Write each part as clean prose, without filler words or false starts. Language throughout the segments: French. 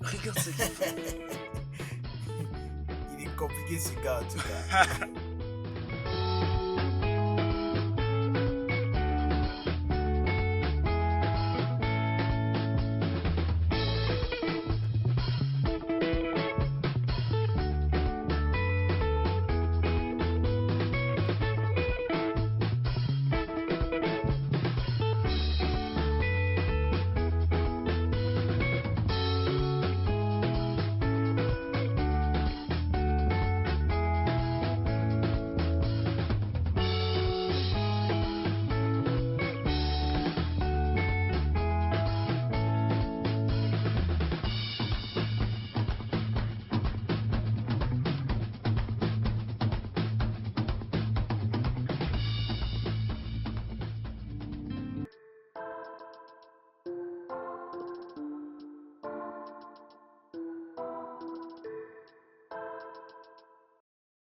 Regarde ce qu'il fait. Il est compliqué ce gars en tout cas.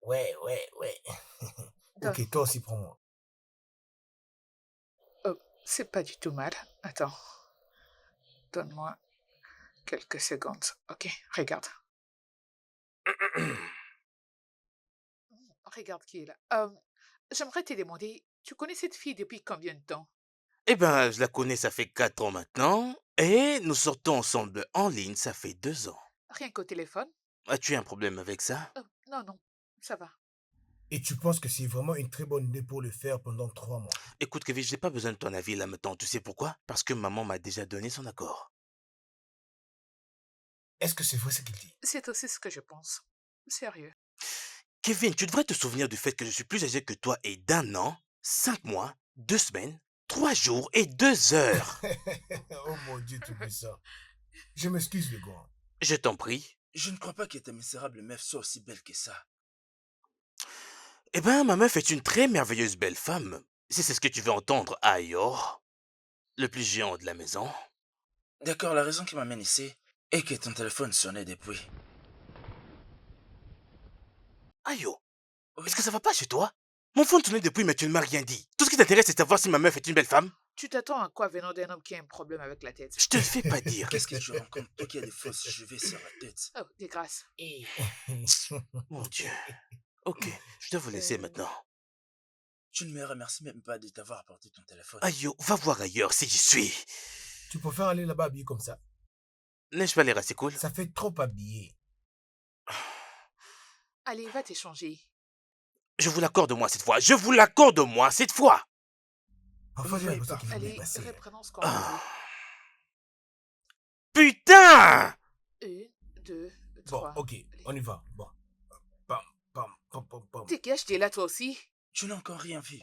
Ouais. Donne. Ok, toi aussi prends-moi. Oh, c'est pas du tout mal. Attends. Donne-moi quelques secondes. Ok, regarde. Regarde qui est là. J'aimerais te demander, tu connais cette fille depuis combien de temps? Eh ben, je la connais, ça fait 4 ans maintenant. Et nous sortons ensemble en ligne, ça fait 2 ans. Rien qu'au téléphone? As-tu un problème avec ça? Oh, non, ça va. Et tu penses que c'est vraiment une très bonne idée pour le faire pendant 3 mois? Écoute, Kevin, je n'ai pas besoin de ton avis là maintenant. Tu sais pourquoi? Parce que maman m'a déjà donné son accord. Est-ce que c'est vrai ce qu'il dit? C'est aussi ce que je pense. Sérieux. Kevin, tu devrais te souvenir du fait que je suis plus âgé que toi et d'1 an, 5 mois, 2 semaines, 3 jours et 2 heures. Oh mon Dieu, tu fais ça. Je m'excuse, le gars. Je t'en prie. Je ne crois pas que ta misérable meuf soit aussi belle que ça. Eh ben, ma meuf est une très merveilleuse belle femme. Si c'est ce que tu veux entendre, Ayor, le plus géant de la maison. D'accord, la raison qui m'amène ici est que ton téléphone sonnait depuis. Ayo, Oui. est-ce que ça va pas chez toi? Mon phone sonnait depuis, mais tu ne m'as rien dit. Tout ce qui t'intéresse, c'est de savoir si ma meuf est une belle femme. Tu t'attends à quoi venant d'un homme qui a un problème avec la tête? Je te le fais pas dire. Qu'est-ce que tu rencontres, toi qui as des fausses cheveux sur la tête? Oh, des grâces. Mon Dieu. Ok, je dois vous laisser maintenant. Tu ne me remercies même pas de t'avoir apporté ton téléphone. Ayo, va voir ailleurs si j'y suis. Tu préfères aller là-bas habillé comme ça? N'ai-je pas l'air assez cool? Ça fait trop habillé. Allez, va t'échanger. Je vous l'accorde moi cette fois. Je vous l'accorde moi cette fois. Parfois, j'ai Oui, l'impression qu'il est bien Allez, passé. reprenons ce qu'on faisait. Ah. Putain! 1, 2, Bon, 3. ok, on y va. Bon. Pam. Dégage, t'es là toi aussi. Tu n'as encore rien vu.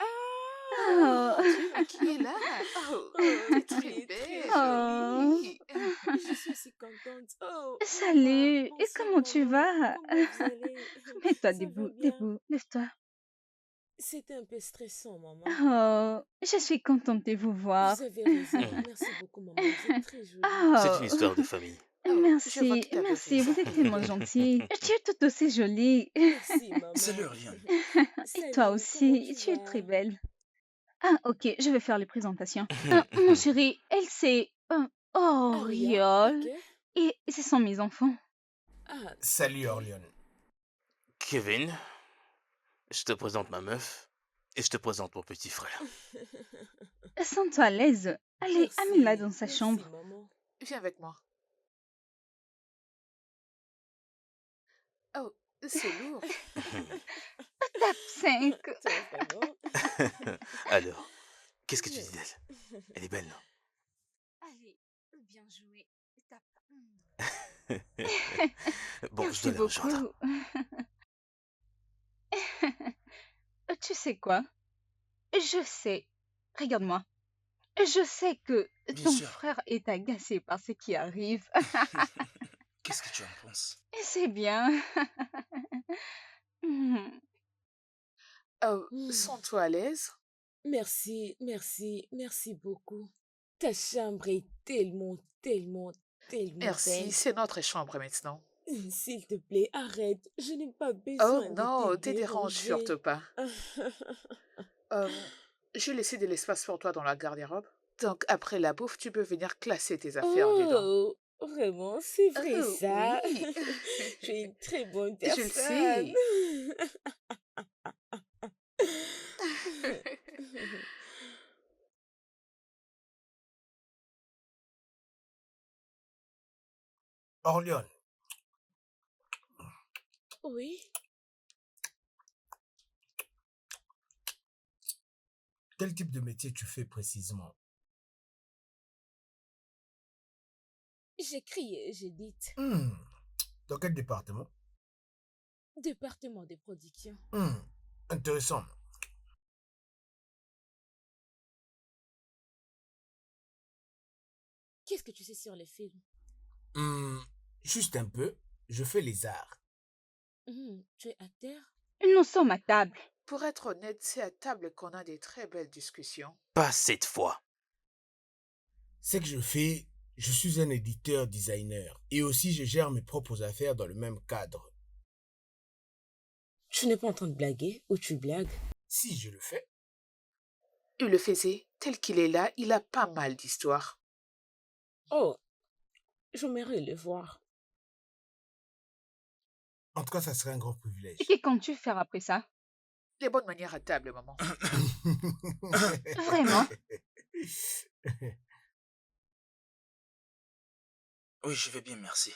Oh. Qui est là? Oh, Oh, t'es très tu es très belle. Oh. jolie. Je suis si contente. Oh, Salut, maman, et comment tu maman, vas? comment vous allez? Mets-toi Ça va debout, bien? lève-toi. C'était un peu stressant, maman. Oh, je suis contente de vous voir. Vous avez raison. Merci beaucoup, maman. Vous êtes très jolie. C'est Oh, une histoire de famille. Oh, je vois merci, que t'avais merci, raison. vous êtes tellement gentille. Tu es tout aussi jolie. Merci, maman. Salut, Oriane. Et toi Salut, aussi, comment tu es très vas? belle. Ah, ok, je vais faire les présentations. Mon chéri, elle c'est Aria, Oriol. ok. Et ce sont mes enfants. Ah, Salut, ok. Orléans. Kevin, je te présente ma meuf et je te présente mon petit frère. Sens-toi à l'aise. Allez, amène-la dans sa Merci, chambre. maman. Viens avec moi. Oh, c'est lourd. Tape 5. Toi, vraiment? Alors, qu'est-ce que tu dis d'elle? Elle est belle, non? Allez, bien joué. Tape. Bon, je Merci dois la rejoindre. beaucoup. Tu sais quoi? Je sais. Regarde-moi. Je sais que Bien ton sûr. frère est agacé par ce qui arrive. Qu'est-ce que tu en penses? Et c'est bien. Oh, Hmm. sens-toi à l'aise. Merci beaucoup. Ta chambre est tellement Merci, belle. c'est notre chambre maintenant. S'il te plaît, arrête. Je n'ai pas Oh besoin de non, te te dérange surtout déranger. pas. J'ai laissé de l'espace pour toi dans la garde-robe. Donc après la bouffe, tu peux venir classer tes affaires dedans. Oh, vraiment, c'est vrai Oh ça. oui, Tu es une très bonne je le personne. sais. Orléans, Oui, quel type de métier tu fais précisément? j'ai crié, j'ai dit. Hmm, dans quel département? Département de production. Hmm, intéressant. Qu'est-ce que tu sais sur les films? Hmm, juste un peu, je fais les arts. Tu es acteur? Nous sommes à table. Pour être honnête, c'est à table qu'on a des très belles discussions. Pas cette fois. Ce que je fais, je suis un éditeur designer et aussi je gère mes propres affaires dans le même cadre. Tu n'es pas en train de blaguer ou tu blagues? Si je le fais, Il le faisait, tel qu'il est là, il a pas mal d'histoires. Oh, j'aimerais le voir. en tout cas, ça serait un grand Et privilège. que comptes-tu faire après ça? Les bonnes manières à table, maman. Vraiment? Oui, je vais bien, merci.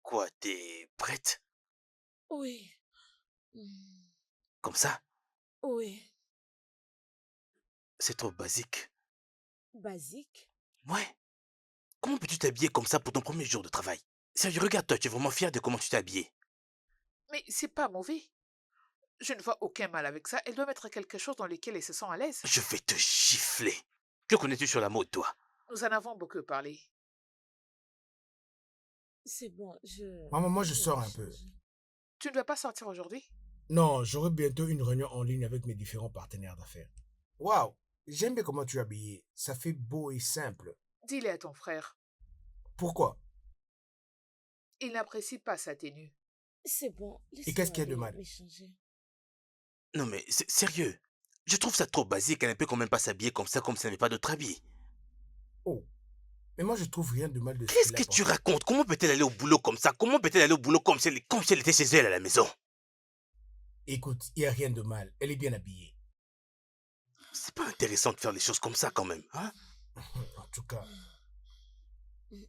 Quoi, t'es prête? Oui. Hmm, Comme ça? Oui. C'est trop basique. Basique? Ouais. Comment peux-tu t'habiller comme ça pour ton premier jour de travail? Sérieux, regarde-toi, tu es vraiment fier de comment tu t'es habillé. Mais c'est pas mauvais. Je ne vois aucun mal avec ça. Elle doit mettre quelque chose dans lequel elle se sent à l'aise. Je vais te gifler. Que connais-tu sur la mode, toi? Nous en avons beaucoup parlé. C'est bon, Maman, moi je je sors vais un peu. changer. Tu ne dois pas sortir aujourd'hui? Non, j'aurai bientôt une réunion en ligne avec mes différents partenaires d'affaires. Waouh, j'aime bien comment tu es habillé. Ça fait beau et simple. Dis-le à ton frère. Pourquoi? Il n'apprécie pas sa tenue. C'est bon, Et qu'est-ce laisse-moi qu'il y a de aller mal? m'échanger. Non mais, sérieux. Je trouve ça trop basique, elle ne peut quand même pas s'habiller comme ça, comme si elle n'avait pas d'autre habit. Oh, mais moi je trouve rien de mal de ce Qu'est-ce qu'il que a tu porté. racontes? Comment peut-elle aller au boulot comme ça? Comment peut-elle aller au boulot comme si elle était chez elle à la maison? Écoute, il n'y a rien de mal. Elle est bien habillée. C'est pas intéressant de faire les choses comme ça quand même, hein? En tout cas.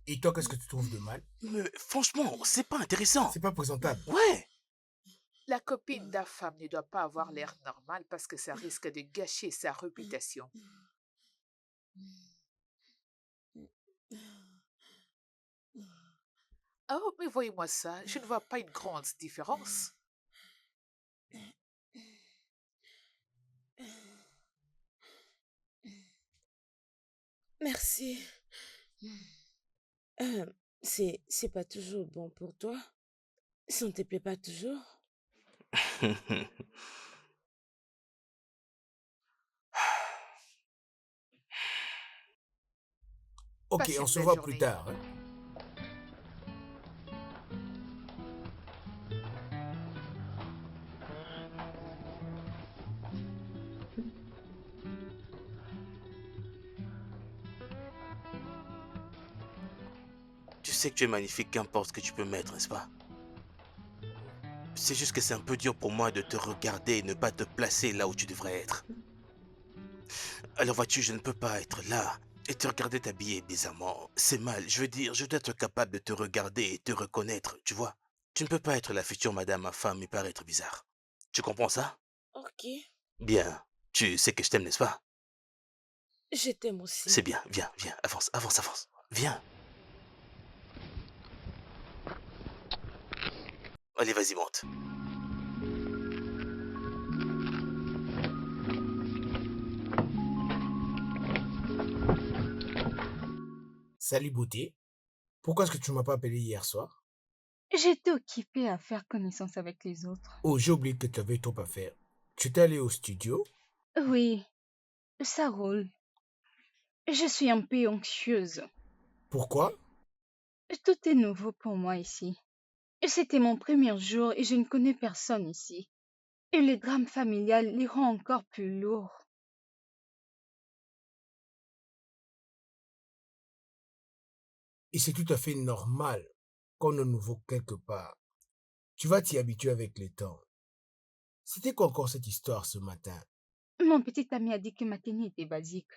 Et toi, qu'est-ce que tu trouves de mal? Mais franchement, c'est pas intéressant. C'est pas présentable. Ouais. La copine de femme ne doit pas avoir l'air normal parce que ça risque de gâcher sa réputation. Oh, mais voyez-moi ça, je ne vois pas une grande différence. Merci. C'est pas toujours bon pour toi? Ça ne te plaît pas toujours? Ok, Passe on une se belle voit plus journée. tard, hein. Tu sais que tu es magnifique, qu'importe ce que tu peux mettre, n'est-ce pas? C'est juste que c'est un peu dur pour moi de te regarder et ne pas te placer là où tu devrais être. Alors vois-tu, je ne peux pas être là et te regarder t'habiller bizarrement. C'est mal, je veux dire, je dois être capable de te regarder et te reconnaître, tu vois. Tu ne peux pas être la future madame ma femme et paraître bizarre. Tu comprends ça? Ok. Bien, tu sais que je t'aime, n'est-ce pas? Je t'aime aussi. C'est bien, viens, viens, avance, avance, avance. Viens. Allez, vas-y, monte. Salut beauté. Pourquoi est-ce que tu ne m'as pas appelé hier soir? J'étais occupée à faire connaissance avec les autres. Oh, j'ai oublié que tu avais trop à faire. Tu étais allé au studio? Oui, ça roule. Je suis un peu anxieuse. Pourquoi? Tout est nouveau pour moi ici. C'était mon premier jour et je ne connais personne ici. Et le drame familial les rend encore plus lourds. Et c'est tout à fait normal qu'on est nouveau quelque part. Tu vas t'y habituer avec le temps. C'était quoi encore cette histoire ce matin? Mon petit ami a dit que ma tenue était basique.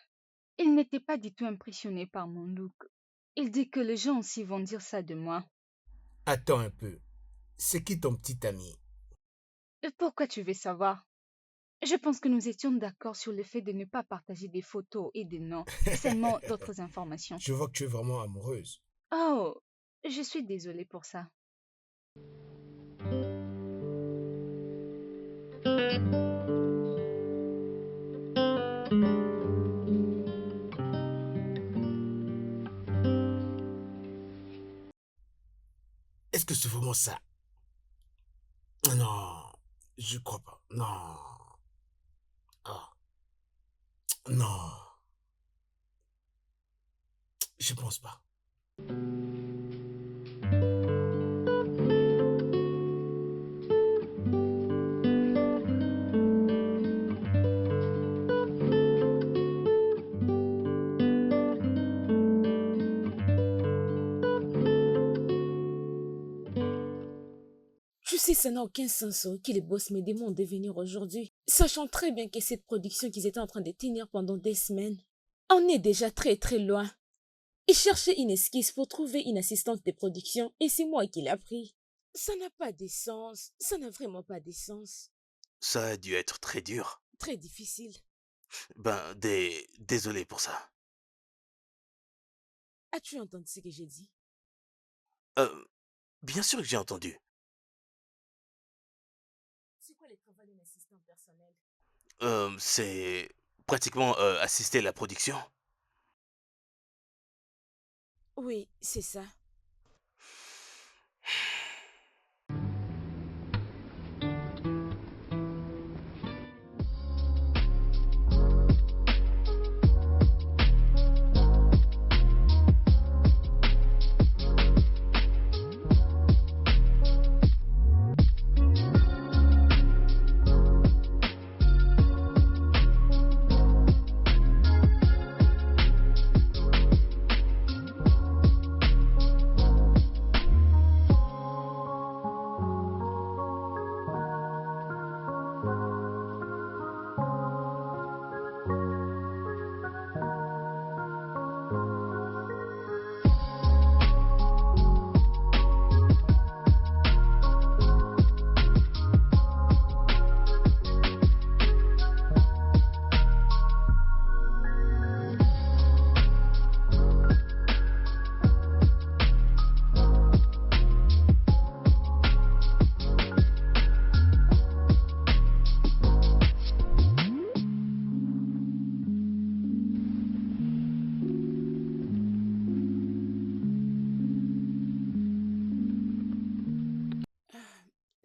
Il n'était pas du tout impressionné par mon look. Il dit que les gens aussi vont dire ça de moi. Attends un peu. C'est qui ton petit ami? Pourquoi tu veux savoir? Je pense que nous étions d'accord sur le fait de ne pas partager des photos et des noms, seulement d'autres informations. Je vois que tu es vraiment amoureuse. Oh, je suis désolée pour ça. Est-ce que c'est vraiment ça? Non, je crois pas. Non. Ah, non, je pense pas. Je sais, ça n'a aucun sens que les boss me demandent de venir aujourd'hui, sachant très bien que cette production qu'ils étaient en train de tenir pendant des semaines, on est déjà très très loin. Ils cherchaient une esquisse pour trouver une assistante de production et c'est moi qui l'ai pris. Ça n'a pas de sens, ça n'a vraiment pas de sens. Ça a dû être très dur. Très difficile. Ben, désolé pour ça. As-tu entendu ce que j'ai dit? Euh, bien sûr que j'ai entendu. C'est quoi le travail d'un assistant personnel? C'est pratiquement assister à la production. Oui, c'est ça.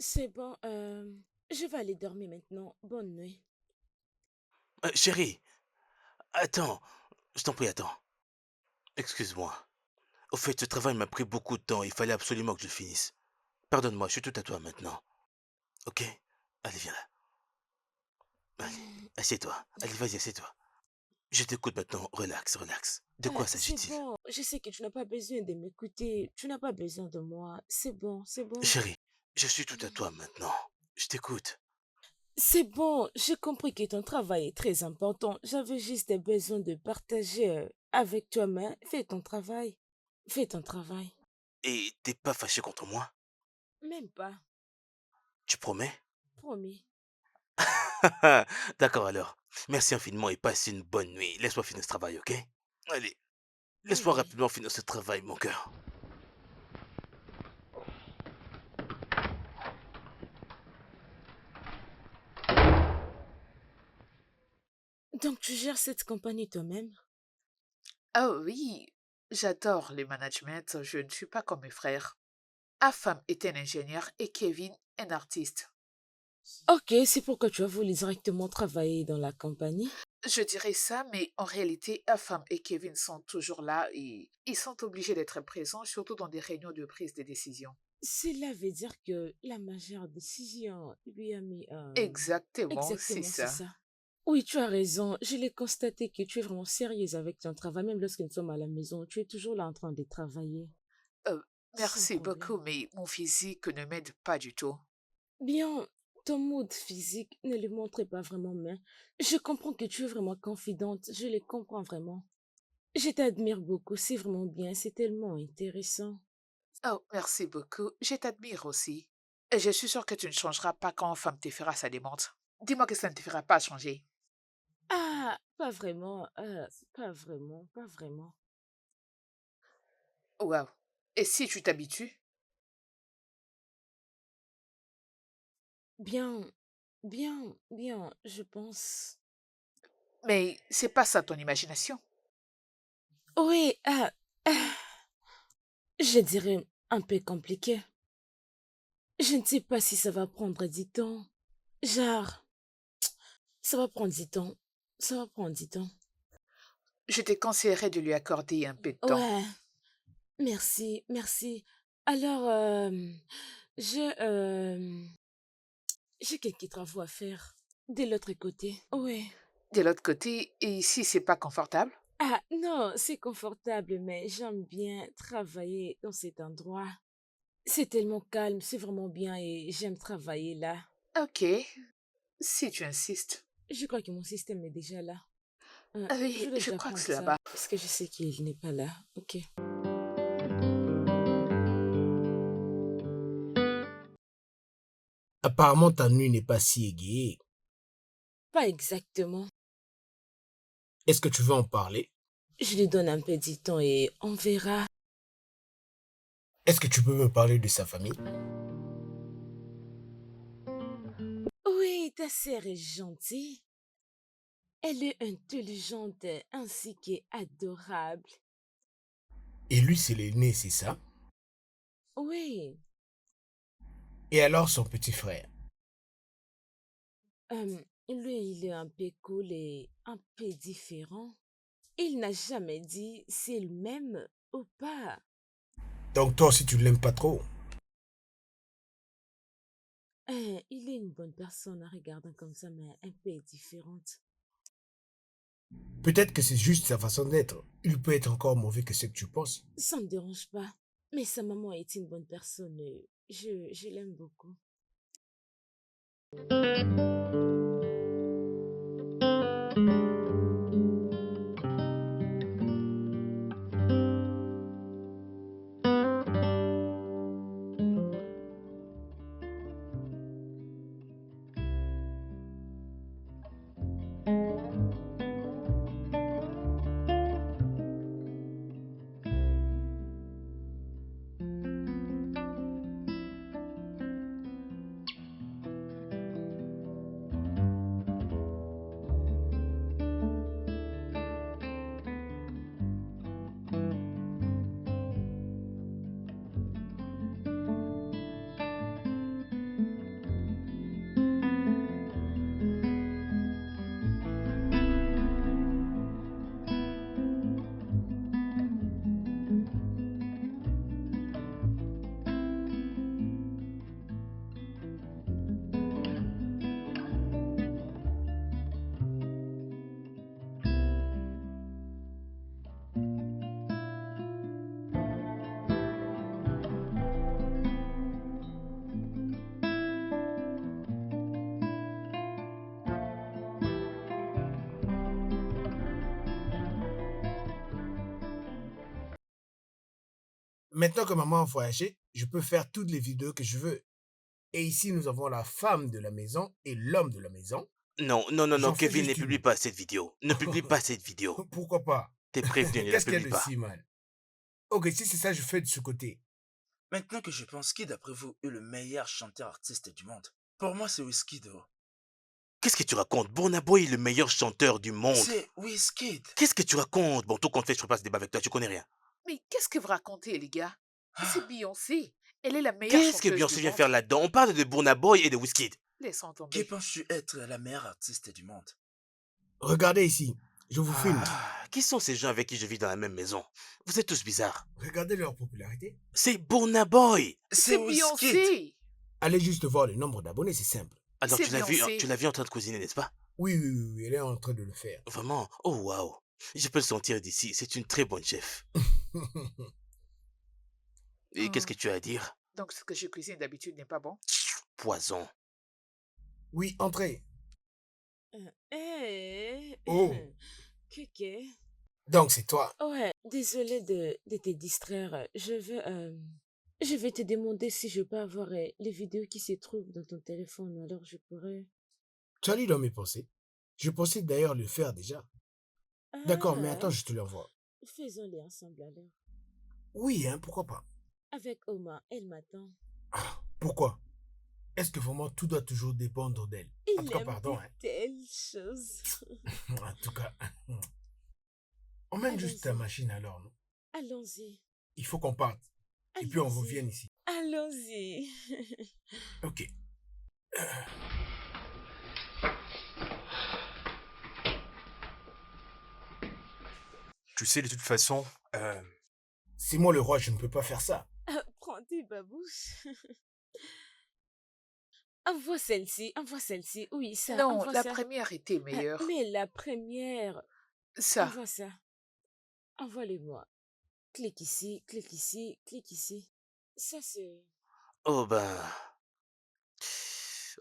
C'est bon, je vais aller dormir maintenant. Bonne nuit. Chérie, attends. Je t'en prie, attends. Excuse-moi. Au fait, ce travail m'a pris beaucoup de temps. Il fallait absolument que je finisse. Pardonne-moi, je suis tout à toi maintenant. Ok? Allez, viens là. Allez, assieds-toi. Allez, vas-y, assieds-toi. Je t'écoute maintenant. Relax, relax. De quoi C'est s'agit-il? bon, je sais que tu n'as pas besoin de m'écouter. Tu n'as pas besoin de moi. C'est bon, c'est bon. Chérie, je suis tout à toi maintenant. Je t'écoute. C'est bon, j'ai compris que ton travail est très important. J'avais juste besoin de partager avec toi, mais fais ton travail. Fais ton travail. Et t'es pas fâché contre moi? Même pas. Tu promets? Promis. D'accord alors. Merci infiniment et passe une bonne nuit. Laisse-moi finir ce travail, ok? Allez, laisse-moi Oui. rapidement finir ce travail, mon cœur. Donc tu gères cette compagnie toi-même? Oh oui, j'adore les managements, je ne suis pas comme mes frères. Afam est un ingénieur et Kevin un artiste. Ok, c'est pourquoi tu as voulu directement travailler dans la compagnie? Je dirais ça, mais en réalité, Afam et Kevin sont toujours là et ils sont obligés d'être présents, surtout dans des réunions de prise de décision. Cela veut dire que la majeure décision lui a mis Exactement, c'est exactement, c'est ça. ça. Oui, tu as raison. Je l'ai constaté que tu es vraiment sérieuse avec ton travail. Même lorsque nous sommes à la maison, tu es toujours là en train de travailler. Euh, Sans Merci problème. beaucoup, mais mon physique ne m'aide pas du tout. Bien, ton mood physique ne le montre pas vraiment, mais je comprends que tu es vraiment confidente. Je le comprends vraiment. Je t'admire beaucoup. C'est vraiment bien. C'est tellement intéressant. Oh, merci beaucoup, je t'admire aussi. Et je suis sûre que tu ne changeras pas quand Femme te fera sa demande. Dis-moi que ça ne te fera pas changer. Ah, pas vraiment. Pas vraiment. Pas vraiment. Waouh. Et si tu t'habitues? Bien, bien, je pense. Mais c'est pas ça ton imagination. Oui, je dirais un peu compliqué. Je ne sais pas si ça va prendre du temps. Genre, ça va prendre du temps. Ça va prendre du temps. Je te conseillerais de lui accorder un peu de temps. Ouais, merci, merci. Alors, je, j'ai quelques travaux à faire. De l'autre côté. Oui. De l'autre côté, et si c'est pas confortable? Ah, non, c'est confortable, mais j'aime bien travailler dans cet endroit. C'est tellement calme, c'est vraiment bien et j'aime travailler là. Ok, si tu insistes. Je crois que mon système est déjà là. Ah Je oui, dois je déjà crois que prendre c'est ça là-bas. parce que je sais qu'il n'est pas là. Ok. Apparemment, ta nuit n'est pas si égayée. Pas exactement. Est-ce que tu veux en parler? Je lui donne un peu de temps et on verra. Est-ce que tu peux me parler de sa famille? Oui, ta sœur est gentille. Elle est intelligente ainsi qu'adorable. Et lui, c'est l'aîné, c'est ça? Oui, Et alors son petit frère? lui, il est un peu cool et un peu différent. Il n'a jamais dit s'il m'aime ou pas. Donc toi aussi, tu ne l'aimes pas trop? Il est une bonne personne en regardant comme ça, mais un peu différente. Peut-être que c'est juste sa façon d'être. Il peut être encore mauvais que ce que tu penses. Ça ne me dérange pas. Mais sa maman est une bonne personne. Je l'aime beaucoup. Maintenant que maman a voyagé, je peux faire toutes les vidéos que je veux. Et ici, nous avons la femme de la maison et l'homme de la maison. Non, non, non, non, J'en fais Kevin, ne juste publie une. pas cette vidéo. Ne publie pas cette vidéo. Pourquoi pas? T'es prévenu, ne la Qu'est-ce qu'il y a publie de pas. si mal? Ok, si c'est ça, je fais de ce côté. Maintenant que je pense, qui d'après vous est le meilleur chanteur artiste du monde? Pour moi, c'est Wizkid. Qu'est-ce que tu racontes? Burna Boy est le meilleur chanteur du monde. C'est Wizkid. Qu'est-ce que tu racontes? Bon, tout compte fait, je ne ferai pas ce débat avec toi, tu connais rien. Mais qu'est-ce que vous racontez, les gars? C'est Ah, Beyoncé. Elle est la meilleure Qu'est-ce que chanteuse du Beyoncé vient monde. faire là-dedans? On parle de Burna Boy et de Wizkid. Laissons qui tomber. penses-tu être la meilleure artiste du monde? Regardez ici. Je vous filme. Qui sont ces gens avec qui je vis dans la même maison? Vous êtes tous bizarres. Regardez leur popularité. C'est Burna Boy. C'est C'est Wizkid. Beyoncé. Allez juste voir le nombre d'abonnés, c'est simple. Alors C'est tu l'as vu, Beyoncé. tu l'as vu en train de cuisiner, n'est-ce pas? Oui, oui, oui, oui, elle est en train de le faire. Vraiment? Oh waouh. Je peux le sentir d'ici. C'est une très bonne chef. Et qu'est-ce que tu as à dire? Donc, ce que je cuisine d'habitude n'est pas bon? Poison. Oui, entrez. Eh, Oh. Kéké. Donc, c'est toi. Ouais, désolée de te distraire. Je vais te demander si je peux avoir les vidéos qui se trouvent dans ton téléphone. Alors, je pourrais... Tu as lu dans mes pensées. Je pensais d'ailleurs le faire déjà. D'accord, mais Ah, attends, je te l'envoie. faisons-les ensemble alors. Oui, hein, pourquoi pas? Avec Oma, elle m'attend. Ah, pourquoi? Est-ce que vraiment tout doit toujours dépendre d'elle? En tout Il cas, aime pardon, de hein. telles choses. En tout cas, emmène juste ta Allons-y. machine alors, non? Allons-y. Il faut qu'on parte. Et puis on Allons-y. revienne ici. Allons-y. Ok. Tu sais, de toute façon, C'est moi le roi, je ne peux pas faire ça. Prends tes babouches. Envoie celle-ci, envoie celle-ci. Oui, ça, Non, envoie la ça. première était meilleure. Mais la première, Ça. envoie ça. Envoie-les-moi. Clique ici, clique ici, clique ici. Ça, c'est... Oh ben...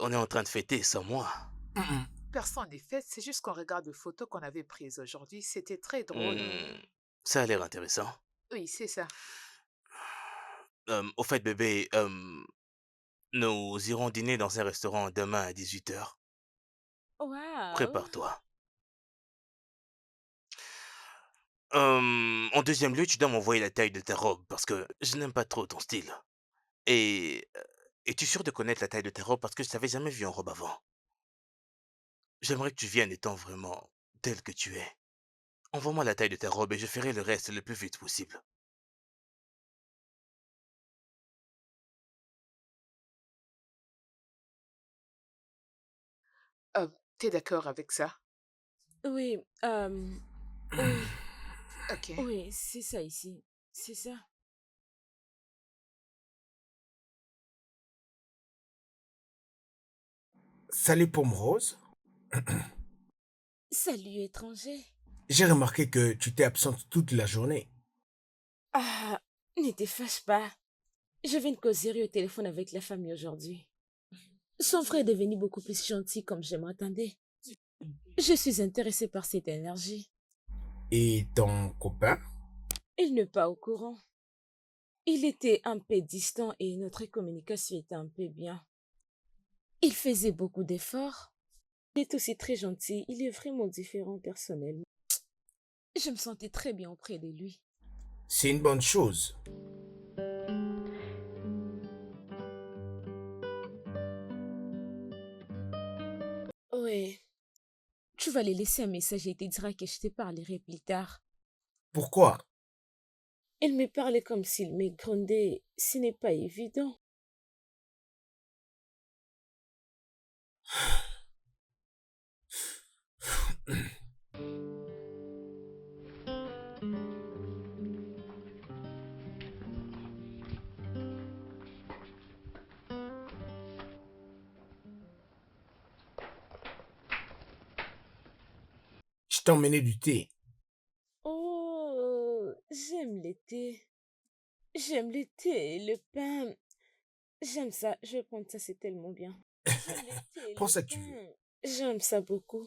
On est en train de fêter sans moi. Personne n'est fait, c'est juste qu'on regarde les photos qu'on avait prises aujourd'hui. C'était très drôle. Ça a l'air intéressant. Oui, c'est ça. Au fait, bébé, nous irons dîner dans un restaurant demain à 18h. Waouh! Prépare-toi. En deuxième lieu, tu dois m'envoyer la taille de ta robe parce que je n'aime pas trop ton style. Et es-tu sûr de connaître la taille de ta robe parce que je t'avais jamais vu en robe avant? J'aimerais que tu viennes étant vraiment tel que tu es. Envoie-moi la taille de ta robe et je ferai le reste le plus vite possible. T'es d'accord avec ça? Oui, oui, Ok. oui, c'est ça ici. C'est ça. Salut pomme rose. Salut, étranger. J'ai remarqué que tu t'es absente toute la journée. Ah, ne te fâche pas. Je viens de causer au téléphone avec la famille aujourd'hui. Son frère est devenu beaucoup plus gentil comme je m'attendais. Je suis intéressée par cette énergie. Et ton copain? Il n'est pas au courant. Il était un peu distant et notre communication était un peu bien. Il faisait beaucoup d'efforts. Il est aussi très gentil. Il est vraiment différent personnellement. Je me sentais très bien auprès de lui. C'est une bonne chose. Ouais. Tu vas lui laisser un message et il te dira que je te parlerai plus tard. Pourquoi? Il me parlait comme s'il me grondait. Ce n'est pas évident. Je t'ai emmené du thé. Oh, j'aime l'été. J'aime l'été et le pain. J'aime ça. Je vais prendre ça, c'est tellement bien. J'aime l'été et Prends le ça que tu veux. pain. J'aime ça beaucoup.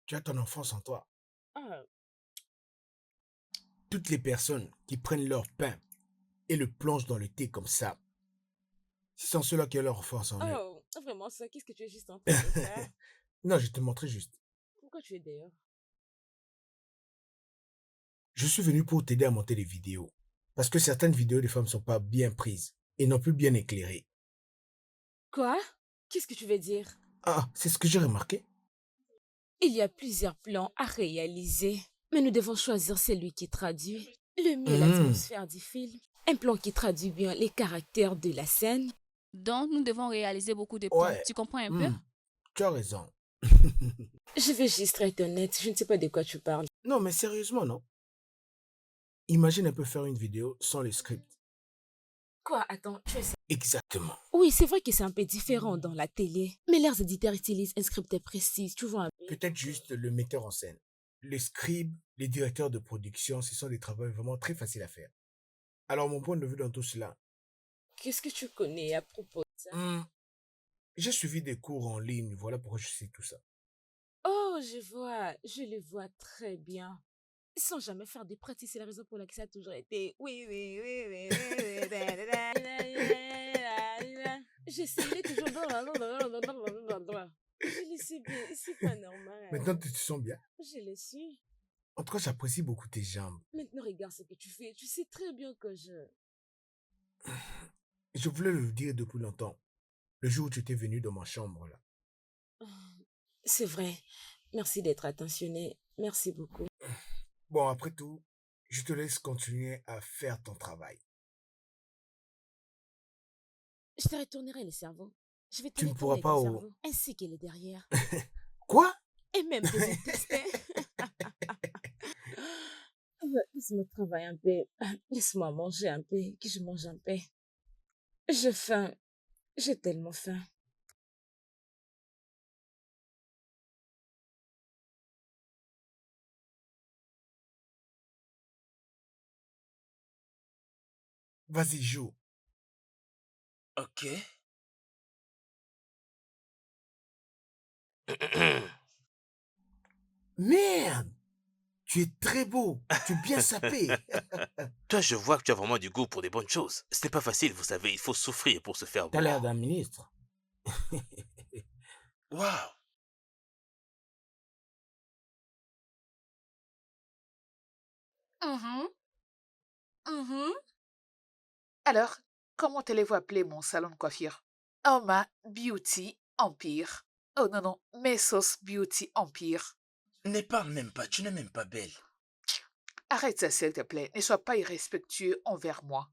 Tu as ton enfance en toi. Ah, Toutes les personnes qui prennent leur pain et le plongent dans le thé comme ça, ce sont ceux-là qui ont leur enfance en eux. oh, Vraiment ça, qu'est-ce que tu es juste en train de faire? Non, je te montrais juste. Pourquoi tu es dehors? Je suis venu pour t'aider à monter les vidéos. Parce que certaines vidéos des femmes sont pas bien prises et non plus bien éclairées. Quoi? Qu'est-ce que tu veux dire? Ah, c'est ce que j'ai remarqué. Il y a plusieurs plans à réaliser, mais nous devons choisir celui qui traduit le mieux Hmm, l'atmosphère du film. Un plan qui traduit bien les caractères de la scène. Donc, nous devons réaliser beaucoup de plans. ouais, Tu comprends un peu? hmm, tu as raison. Je vais juste être honnête, je ne sais pas de quoi tu parles. Non, mais sérieusement, non. Imagine un peu faire une vidéo sans le script. Quoi? Attends, tu es... Exactement. Oui, c'est vrai que c'est un peu différent dans la télé, mais leurs éditeurs utilisent un script précis, tu vois un peu. Peut-être juste le metteur en scène. Le scribe, les directeurs de production, ce sont des travaux vraiment très faciles à faire. Alors, mon point de vue dans tout cela, Qu'est-ce que tu connais à propos de ça? hmm, j'ai suivi des cours en ligne, voilà pourquoi je sais tout ça. Oh, je le vois très bien. Sans jamais faire des pratiques, c'est la raison pour laquelle ça a toujours été. Oui, oui, oui, oui, oui, oui, da, da, da, da, da. J'essayais toujours. Je le sais bien, c'est pas normal. Maintenant, tu te sens bien. Je le suis. En tout cas, j'apprécie beaucoup tes jambes. Maintenant, regarde ce que tu fais. Tu sais très bien que je... Je voulais le dire depuis longtemps. Le jour où tu étais venu dans ma chambre, là. C'est vrai. Merci d'être attentionné. Merci beaucoup. Bon, après tout, je te laisse continuer à faire ton travail. Je te retournerai le cerveau. Je vais te Tu ne pourras retourner pas ton au... cerveau, ainsi que les derrière. Quoi? Et même tes intestins. Laisse-moi travailler un peu. Laisse-moi manger un peu, que je mange un peu. J'ai faim. J'ai tellement faim. Vas-y, joue. Ok. Merde! Tu es très beau. Tu es bien sapé. Toi, je vois que tu as vraiment du goût pour des bonnes choses. Ce n'est pas facile, vous savez, il faut souffrir pour se faire T'as l'air beau. d'un ministre. Waouh. Mhm, mhm. Alors, comment allez-vous appeler mon salon de coiffure? Oma Beauty Empire. Oh non, non, Mesos Beauty Empire. Ne parle même pas, tu n'es même pas belle. Arrête ça, s'il te plaît. Ne sois pas irrespectueux envers moi.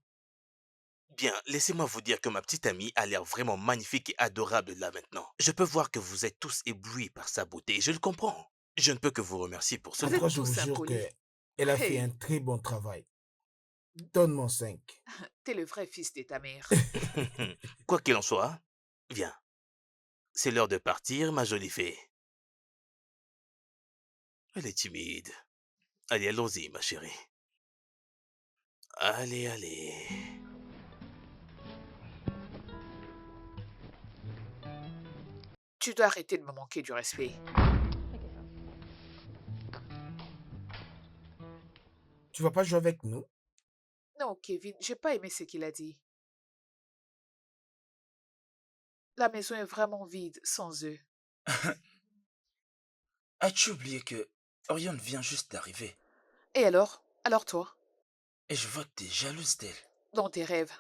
Bien, laissez-moi vous dire que ma petite amie a l'air vraiment magnifique et adorable là maintenant. Je peux voir que vous êtes tous éblouis par sa beauté, et je le comprends. Je ne peux que vous remercier pour Vous En cela. tout cas, êtes je vous tous jure impolis. qu'elle a fait un Hey, très bon travail. Donne-moi 5. t'es le vrai fils de ta mère. Quoi qu'il en soit, viens. C'est l'heure de partir, ma jolie fée. Elle est timide. Allez, allons-y, ma chérie. Allez, allez. Tu dois arrêter de me manquer du respect. Tu vas pas jouer avec nous? Non, Kevin, j'ai pas aimé ce qu'il a dit. La maison est vraiment vide sans eux. As-tu oublié que Orion vient juste d'arriver Et alors? Alors toi? et je vois que t'es jalouse d'elle. Dans tes rêves?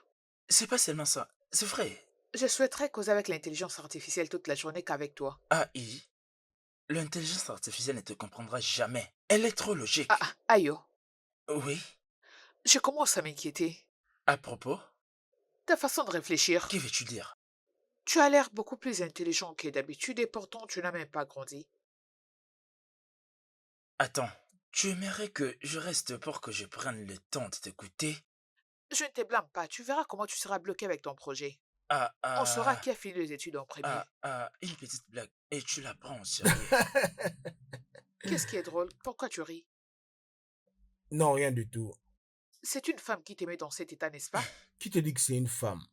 C'est pas seulement ça, c'est vrai. Je souhaiterais causer avec l'intelligence artificielle toute la journée qu'avec toi. AI, l'intelligence artificielle ne te comprendra jamais. Elle est trop logique. Ah, aïe, oh. Oui, Je commence à m'inquiéter. à propos, Ta façon de que réfléchir. veux-tu dire? Tu as l'air beaucoup plus intelligent que d'habitude et pourtant tu n'as même pas grandi. Attends, tu aimerais que je reste pour que je prenne le temps de t'écouter? Je ne te blâme pas, tu verras comment tu seras bloqué avec ton projet. Ah, On saura ah, qui a fini les études en premier. une petite blague. Et tu la prends au sérieux. Qu'est-ce qui est drôle? Pourquoi tu ris? Non, rien du tout. C'est une femme qui t'aimait dans cet état, n'est-ce pas? Qui te dit que c'est une femme?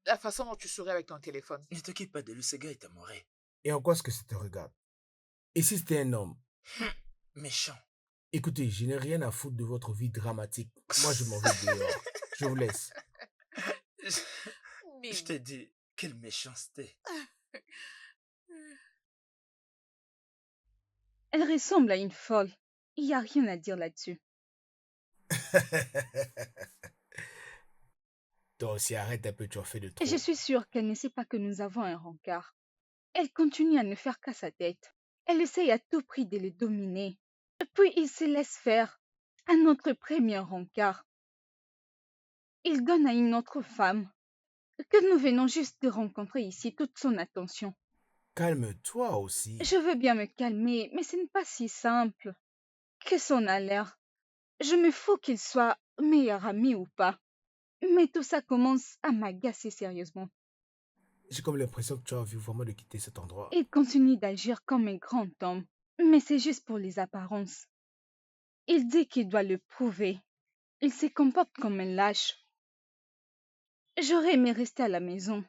La façon dont tu souris avec ton téléphone. Ne t'occupe pas de lui, ce gars est amoureux. Et en quoi est-ce que ça te regarde? Et si c'était un homme? Méchant. Écoutez, je n'ai rien à foutre de votre vie dramatique. Moi, je m'en vais dehors. Je vous laisse. Je Mime. t'ai dit, quelle méchanceté. Elle ressemble à une folle. Il n'y a rien à dire là-dessus. Toi aussi, arrête un peu, tu en fais de Et je trop. suis sûre qu'elle ne sait pas que nous avons un rencard. Elle continue à ne faire qu'à sa tête. Elle essaye à tout prix de le dominer. Puis il se laisse faire. À notre premier rencard, il donne à une autre femme que nous venons juste de rencontrer ici toute son attention. Calme-toi aussi. Je veux bien me calmer, mais ce n'est pas si simple. Que son a l'air. Je me fous qu'il soit meilleur ami ou pas. Mais tout ça commence à m'agacer sérieusement. J'ai comme l'impression que tu as envie vraiment de quitter cet endroit. Il continue d'agir comme un grand homme, mais c'est juste pour les apparences. Il dit qu'il doit le prouver. Il se comporte comme un lâche. J'aurais aimé rester à la maison,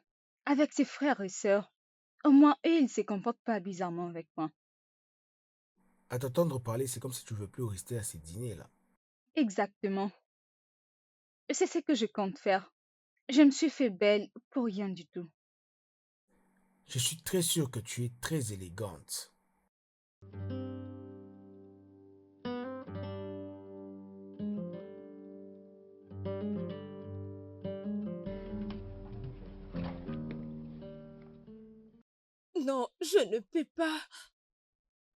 avec ses frères et sœurs. Au moins, eux, ils ne se comportent pas bizarrement avec moi. À t'entendre parler, c'est comme si tu veux plus rester à ces dîners-là. Exactement. C'est ce que je compte faire. Je me suis fait belle pour rien du tout. Je suis très sûr que tu es très élégante. Non, je ne peux pas.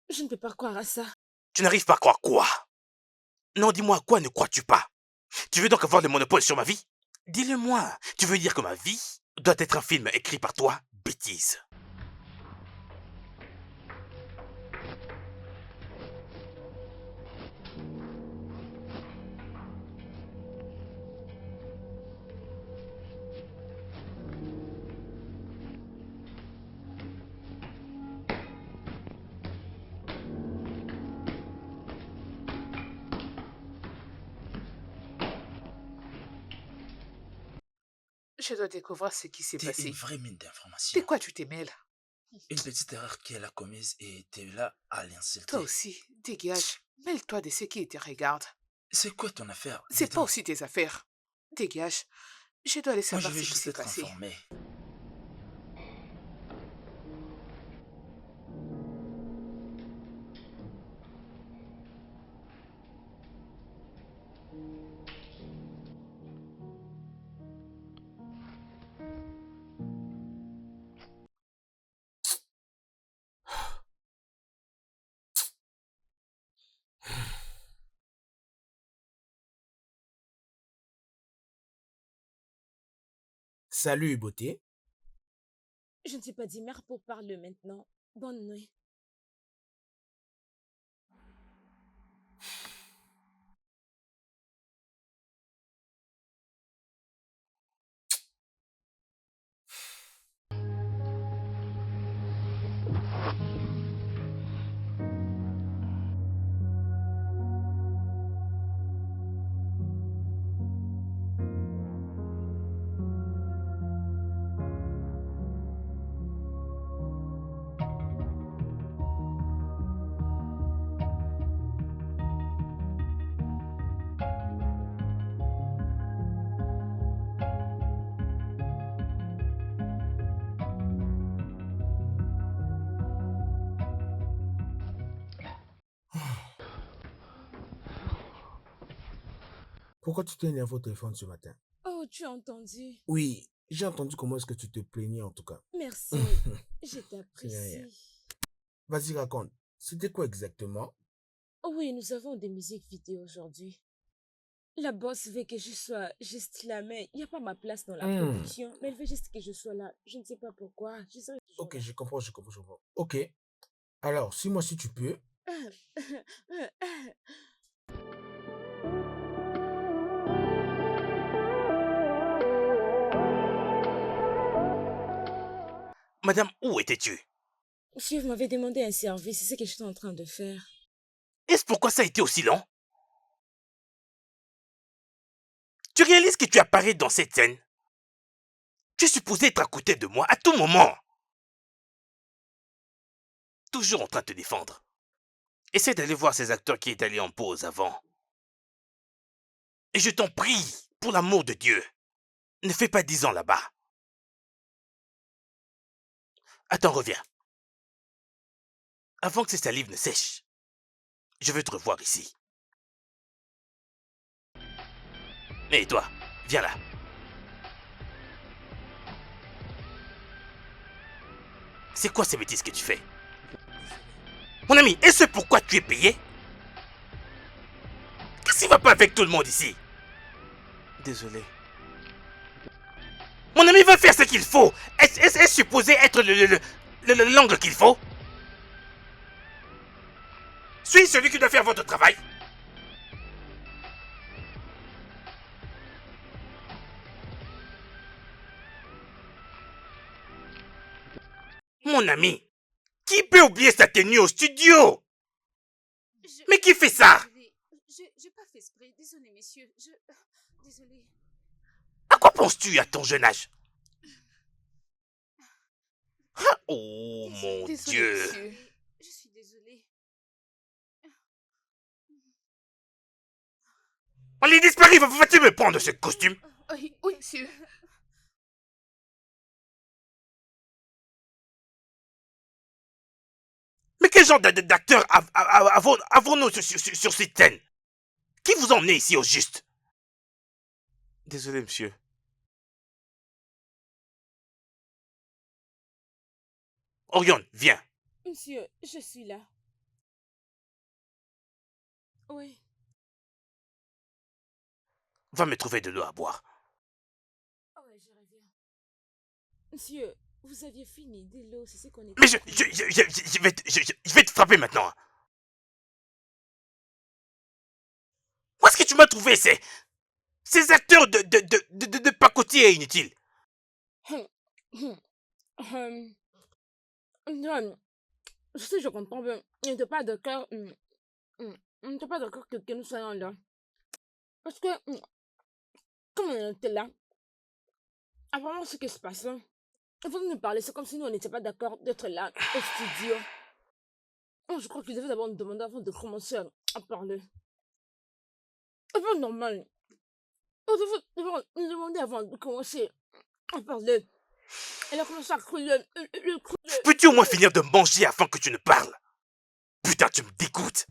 Je ne peux pas croire à ça. Tu n'arrives pas à croire quoi? Non, dis-moi, à quoi ne crois-tu pas? Tu veux donc avoir le monopole sur ma vie? Dis-le-moi. Tu veux dire que ma vie doit être un film écrit par toi? Bêtise. Je dois découvrir ce qui s'est T'es une passé. vraie mine De d'informations. quoi tu t'es mêlé? Une petite erreur qu'elle a commise et t'es là à Toi l'insulter. aussi, dégage. Mêle-toi de ce qui te regarde. C'est quoi ton affaire? C'est pas Dis-donc. aussi tes affaires. Dégage. Je dois aller Moi, je savoir vais ce qui juste s'est être passé. informé. Salut, beauté. Je ne suis pas dit mère pour parler maintenant. Bonne nuit. Pourquoi tu t'es énervé au téléphone ce matin? Oh, tu as entendu? Oui, j'ai entendu comment est-ce que tu te plaignais en tout cas. Merci. Je C'est rien. t'apprécie. Vas-y, raconte. C'était quoi exactement? Oui, nous avons des musiques vidéo aujourd'hui. La boss veut que je sois juste là, mais il n'y a pas ma place dans la production. Mais elle veut juste que je sois là. Je ne sais pas pourquoi. Je serai toujours Ok, je comprends. Ok. Alors, suis-moi si tu peux. là. Madame, où étais-tu? Monsieur, vous m'avez demandé un service. C'est ce que je suis en train de faire. Est-ce pourquoi ça a été aussi long? Tu réalises que tu apparais dans cette scène? Tu es supposé être à côté de moi à tout moment. Toujours en train de te défendre. Essaie d'aller voir ces acteurs qui est allé en pause avant. Et je t'en prie, pour l'amour de Dieu, ne fais pas 10 ans là-bas. Attends, reviens. Avant que ces salives ne sèchent, je veux te revoir ici. Et toi, viens là. C'est quoi ces bêtises que tu fais? Mon ami, est-ce pourquoi tu es payé? Qu'est-ce qui va pas avec tout le monde ici? Désolé. Mon ami va faire ce qu'il faut. Est-ce supposé être l'angle qu'il faut? Suis celui qui doit faire votre travail. Mon ami, qui peut oublier sa tenue au studio? Mais qui fait ça? J'ai pas fait exprès. Désolé, messieurs. Désolé. À quoi penses-tu à ton jeune âge? Ah, oh mon Désolé, Dieu. monsieur. Je suis désolée. Allez, disparu, vas-tu me prendre ce costume? Oui, oui, monsieur. Mais quel genre d'acteur avons-nous sur cette scène? Qui vous a emmené ici au juste? Désolé, monsieur. Orion, viens. Monsieur, je suis là. Oui. Va me trouver de l'eau à boire. Ouais, je reviens. Monsieur, vous aviez fini de l'eau, c'est ce qu'on était. Mais je vais te frapper maintenant. Où est-ce que tu m'as trouvé ces acteurs de pacotiers inutiles? Non, je sais, je comprends bien. Il n'était pas d'accord. Il n'était pas d'accord que nous soyons là. Parce que, comme on était là, apparemment, ce qui se passe, vous nous parler, c'est comme si nous, on n'était pas d'accord d'être là, au studio. Oh, je crois que je devais d'abord nous demander avant de commencer à parler. C'est pas normal. Vous devez d'abord nous demander avant de commencer à parler. Elle a commencé à crier. Peux-tu au moins finir de manger avant que tu ne parles? Putain, tu me dégoûtes.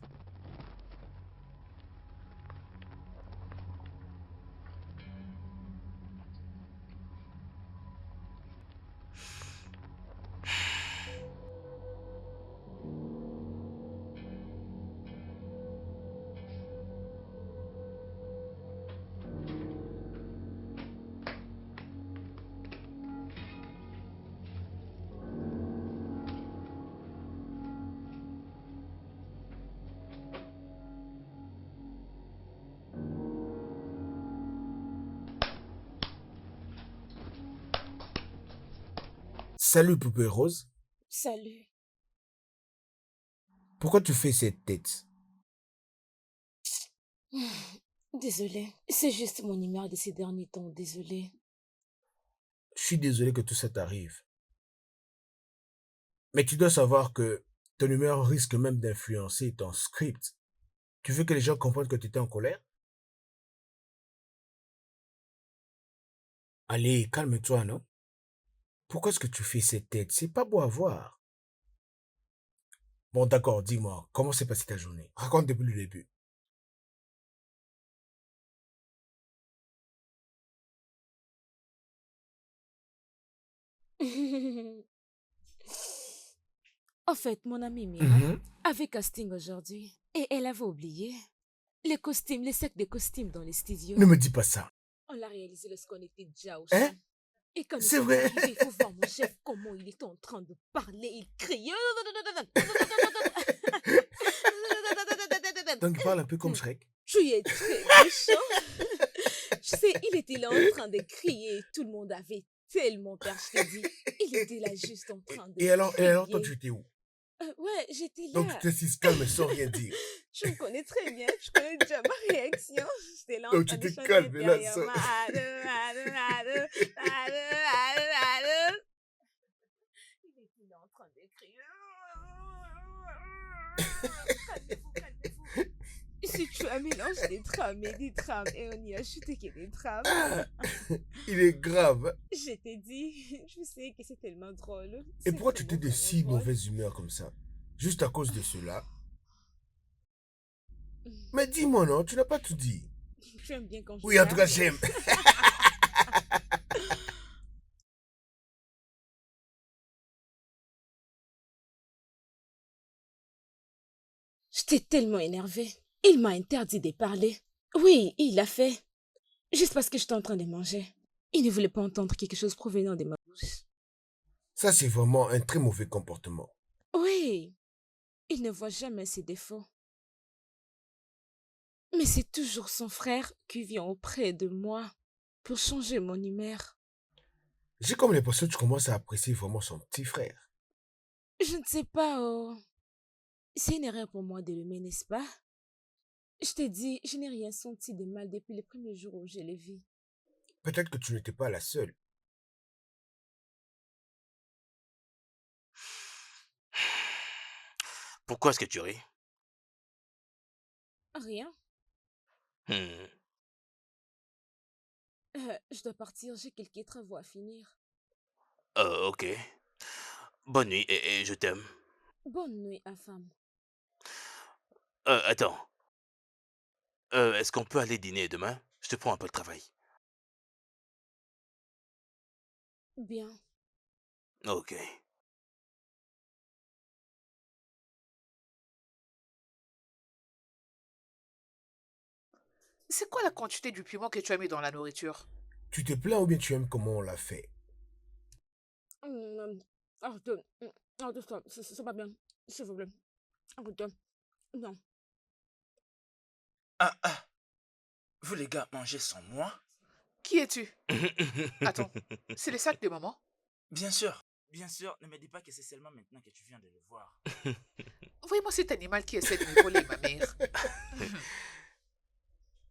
Salut, poupée rose. Salut. Pourquoi tu fais cette tête? Désolée. C'est juste mon humeur de ces derniers temps. Désolée. Je suis désolé que tout ça t'arrive. Mais tu dois savoir que ton humeur risque même d'influencer ton script. Tu veux que les gens comprennent que tu étais en colère? Allez, calme-toi, non? Pourquoi est-ce que tu fais cette tête? C'est pas beau à voir. Bon, d'accord, dis-moi, comment s'est passée ta journée? Raconte depuis le début. En fait, mon amie Mira avait casting aujourd'hui. Et elle avait oublié les costumes, les sacs de costumes dans les studios. Ne me dis pas ça. On l'a réalisé lorsqu'on était déjà au Hein? champ. Et quand nous C'est sommes vrai? arrivés, il faut voir mon chef comment il était en train de parler. Il criait. Donc, il parle un peu comme Shrek. Tu es très méchant. Tu sais, il était là en train de crier. Tout le monde avait tellement peur, je te dis. Il était là juste en train de Et alors, toi, crier. tu étais où? Ouais, j'étais là. Donc, tu t'assises calme sans rien dire. Je me connais très bien. Je connais déjà ma réaction. J'étais là en Donc, train tu de t'es chanter calme, là, derrière ça. moi. Il était là en train de crier. Calmez-vous, calmez-vous. Si tu as mélangé des trames et on y a ajouté que des trames. Il est grave. Hein. Je t'ai dit, je sais que c'est tellement drôle. Et C'est pourquoi tu t'es vraiment, de vraiment si drôle. mauvaise humeur comme ça? Juste à cause de cela? Mais dis-moi non, tu n'as pas tout dit. Tu aimes bien quand je Oui, en tout cas, parle. j'aime. J'étais tellement énervée. Il m'a interdit de parler. Oui, il l'a fait. Juste parce que j'étais en train de manger. Il ne voulait pas entendre quelque chose provenant de ma bouche. Ça, c'est vraiment un très mauvais comportement. Oui, il ne voit jamais ses défauts. Mais c'est toujours son frère qui vient auprès de moi pour changer mon humeur. J'ai comme l'impression que tu commences à apprécier vraiment son petit frère. Je ne sais pas, oh. C'est une erreur pour moi de l'aimer, n'est-ce pas? Je t'ai dit, je n'ai rien senti de mal depuis le premier jour où je l'ai vu. Peut-être que tu n'étais pas la seule. Pourquoi est-ce que tu ris? Rien. Hmm. Je dois partir, j'ai quelques travaux à finir. Ok. Bonne nuit et je t'aime. Bonne nuit, femme. Attends. Est-ce qu'on peut aller dîner demain? Je te prends un peu de travail. Bien. Ok. C'est quoi la quantité du piment que tu as mis dans la nourriture? Tu te plains ou bien tu aimes comment on l'a fait? Arrête. Arrête ça. C'est pas bien. S'il vous plaît. Arrête. Non. Ah, ah, vous les gars mangez sans moi? Qui es-tu? Attends, c'est les sacs de maman? Bien sûr. Bien sûr, ne me dis pas que c'est seulement maintenant que tu viens de le voir. Envoyez-moi cet animal qui essaie de me voler ma mère.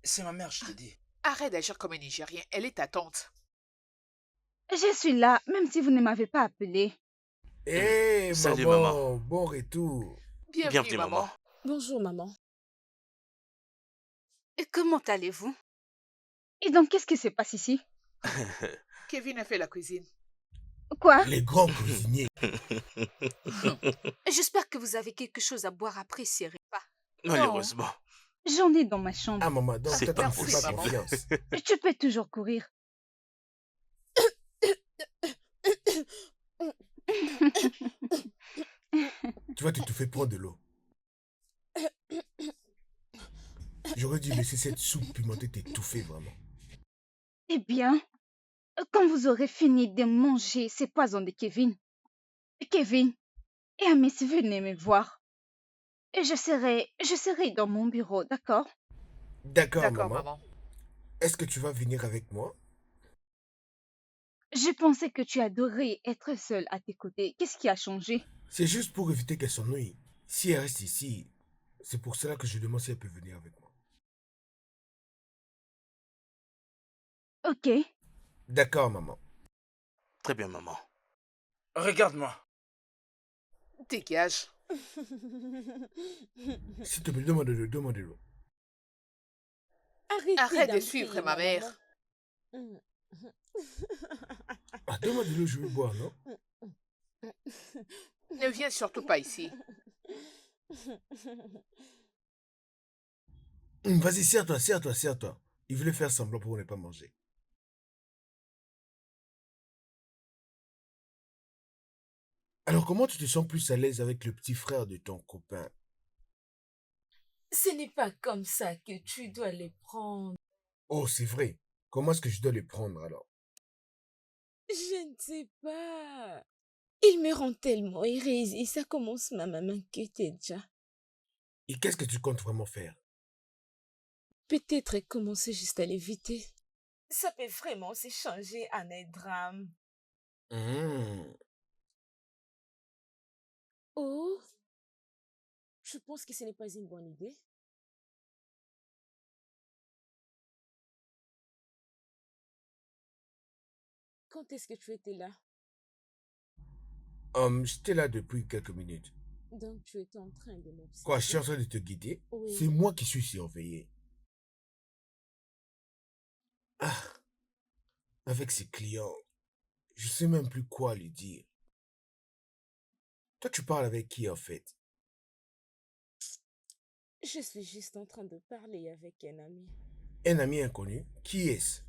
C'est ma mère, je te dis. Arrête d'agir comme un Nigérien, elle est ta tante. Je suis là, même si vous ne m'avez pas appelé. Hé, Salut, maman. maman, bon retour. Bienvenue, Bienvenue, maman. maman. Bonjour, maman. Et comment allez-vous? Et donc, qu'est-ce qui se passe ici? Kevin a fait la cuisine. Quoi? Les grands cuisiniers. J'espère que vous avez quelque chose à boire après ces repas. Malheureusement. J'en ai dans ma chambre. Ah, maman, donc C'est toi, tu pas ne fais possible, pas maman. confiance. Tu peux toujours courir. Tu vas te faire prendre de l'eau. J'aurais dû laisser cette soupe pimentée t'étouffer vraiment. Eh bien, quand vous aurez fini de manger ces poisons de Kevin, et Amis, venez me voir. Et je serai dans mon bureau, d'accord? D'accord, D'accord, maman. maman. Est-ce que tu vas venir avec moi? Je pensais que tu adorais être seule à tes côtés. Qu'est-ce qui a changé? C'est juste pour éviter qu'elle s'ennuie. Si elle reste ici, c'est pour cela que je demande si elle peut venir avec moi. Ok. D'accord, maman. Très bien, maman. Regarde-moi. Dégage. S'il te plaît, demande-le, demande-le. Arrête de d'en suivre crier, ma mère. maman. Ah, demande-le, je veux boire, non? Ne viens surtout pas ici. Vas-y, serre-toi, serre-toi, serre-toi. Il voulait faire semblant pour ne pas manger. Alors, comment tu te sens plus à l'aise avec le petit frère de ton copain? Ce n'est pas comme ça que tu dois les prendre. Oh, c'est vrai. Comment est-ce que je dois les prendre alors? Je ne sais pas. Il me rend tellement heureuse et ça commence même à m'inquiéter déjà. Et qu'est-ce que tu comptes vraiment faire? Peut-être commencer juste à l'éviter. Ça peut vraiment se changer en un drame. Hmm. Oh, je pense que ce n'est pas une bonne idée. Quand est-ce que tu étais là? J'étais là depuis quelques minutes. Donc tu étais en train de Quoi, je suis m'observer? en train de te guider? Oui. C'est moi qui suis surveillé. Ah, Avec ses clients, je sais même plus quoi lui dire. Toi, tu parles avec qui en fait? Je suis juste en train de parler avec un ami. Un ami inconnu? Qui est-ce?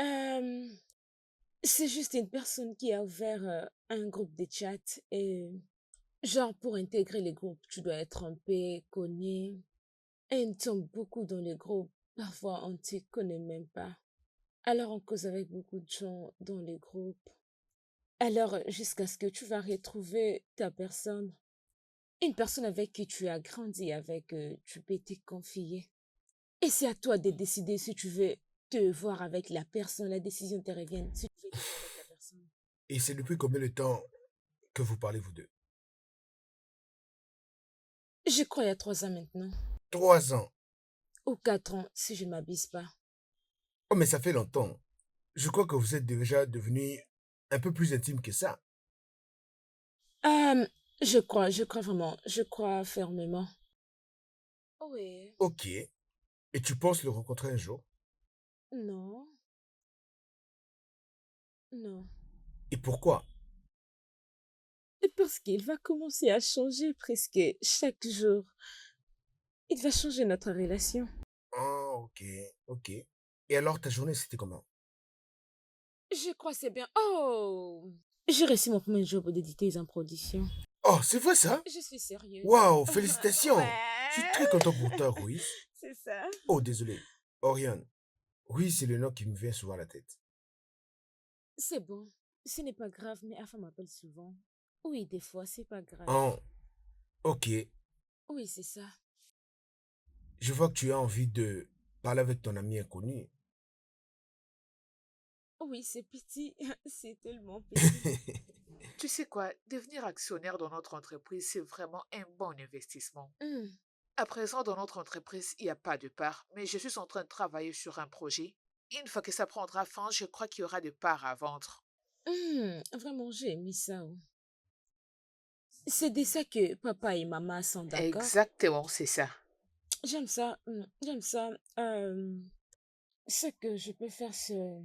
Euh, c'est juste une personne qui a ouvert un groupe de chat et genre pour intégrer les groupes, tu dois être un peu connu. Et nous sommes beaucoup dans les groupes. Parfois, on ne te connaît même pas. Alors, on cause avec beaucoup de gens dans les groupes. Alors, jusqu'à ce que tu vas retrouver ta personne. Une personne avec qui tu as grandi, avec tu peux te confier. Et c'est à toi de décider si tu veux te voir avec la personne. La décision te revient si tu veux te voir avec la personne. Et c'est depuis combien de temps que vous parlez vous deux? Je crois il y a 3 ans maintenant. 3 ans. Ou 4 ans, si je ne m'abuse pas. Oh, mais ça fait longtemps. Je crois que vous êtes déjà devenu un peu plus intime que ça. Je crois vraiment, je crois fermement. Oui. Ok. Et tu penses le rencontrer un jour? Non, non. Et pourquoi? Et parce qu'il va commencer à changer presque chaque jour. Il va changer notre relation. Ah, ok, ok. Et alors, ta journée, c'était comment? Je crois que c'est bien. Oh! J'ai réussi mon premier job d'éditeuse en production. Oh, c'est vrai ça? Je suis sérieuse. Waouh, félicitations! Je suis très Ouais. content pour toi, Ruiz. C'est ça. Oh, désolé. Oriane. Ruiz, c'est le nom qui me vient souvent à la tête. C'est bon. Ce n'est pas grave, mais Afa m'appelle souvent. Oui, des fois, c'est pas grave. Oh, ok. Oui, c'est ça. Je vois que tu as envie de parler avec ton ami inconnu. Oui, c'est petit. C'est tellement petit. Tu sais quoi, devenir actionnaire dans notre entreprise, c'est vraiment un bon investissement. Hmm. À présent, dans notre entreprise, il n'y a pas de part, mais je suis en train de travailler sur un projet. Une fois que ça prendra fin, je crois qu'il y aura des parts à vendre. Vraiment, j'ai aimé ça. Oh. C'est de ça que papa et maman sont d'accord. Exactement, c'est ça. J'aime ça. J'aime ça. Ce que je peux faire, c'est...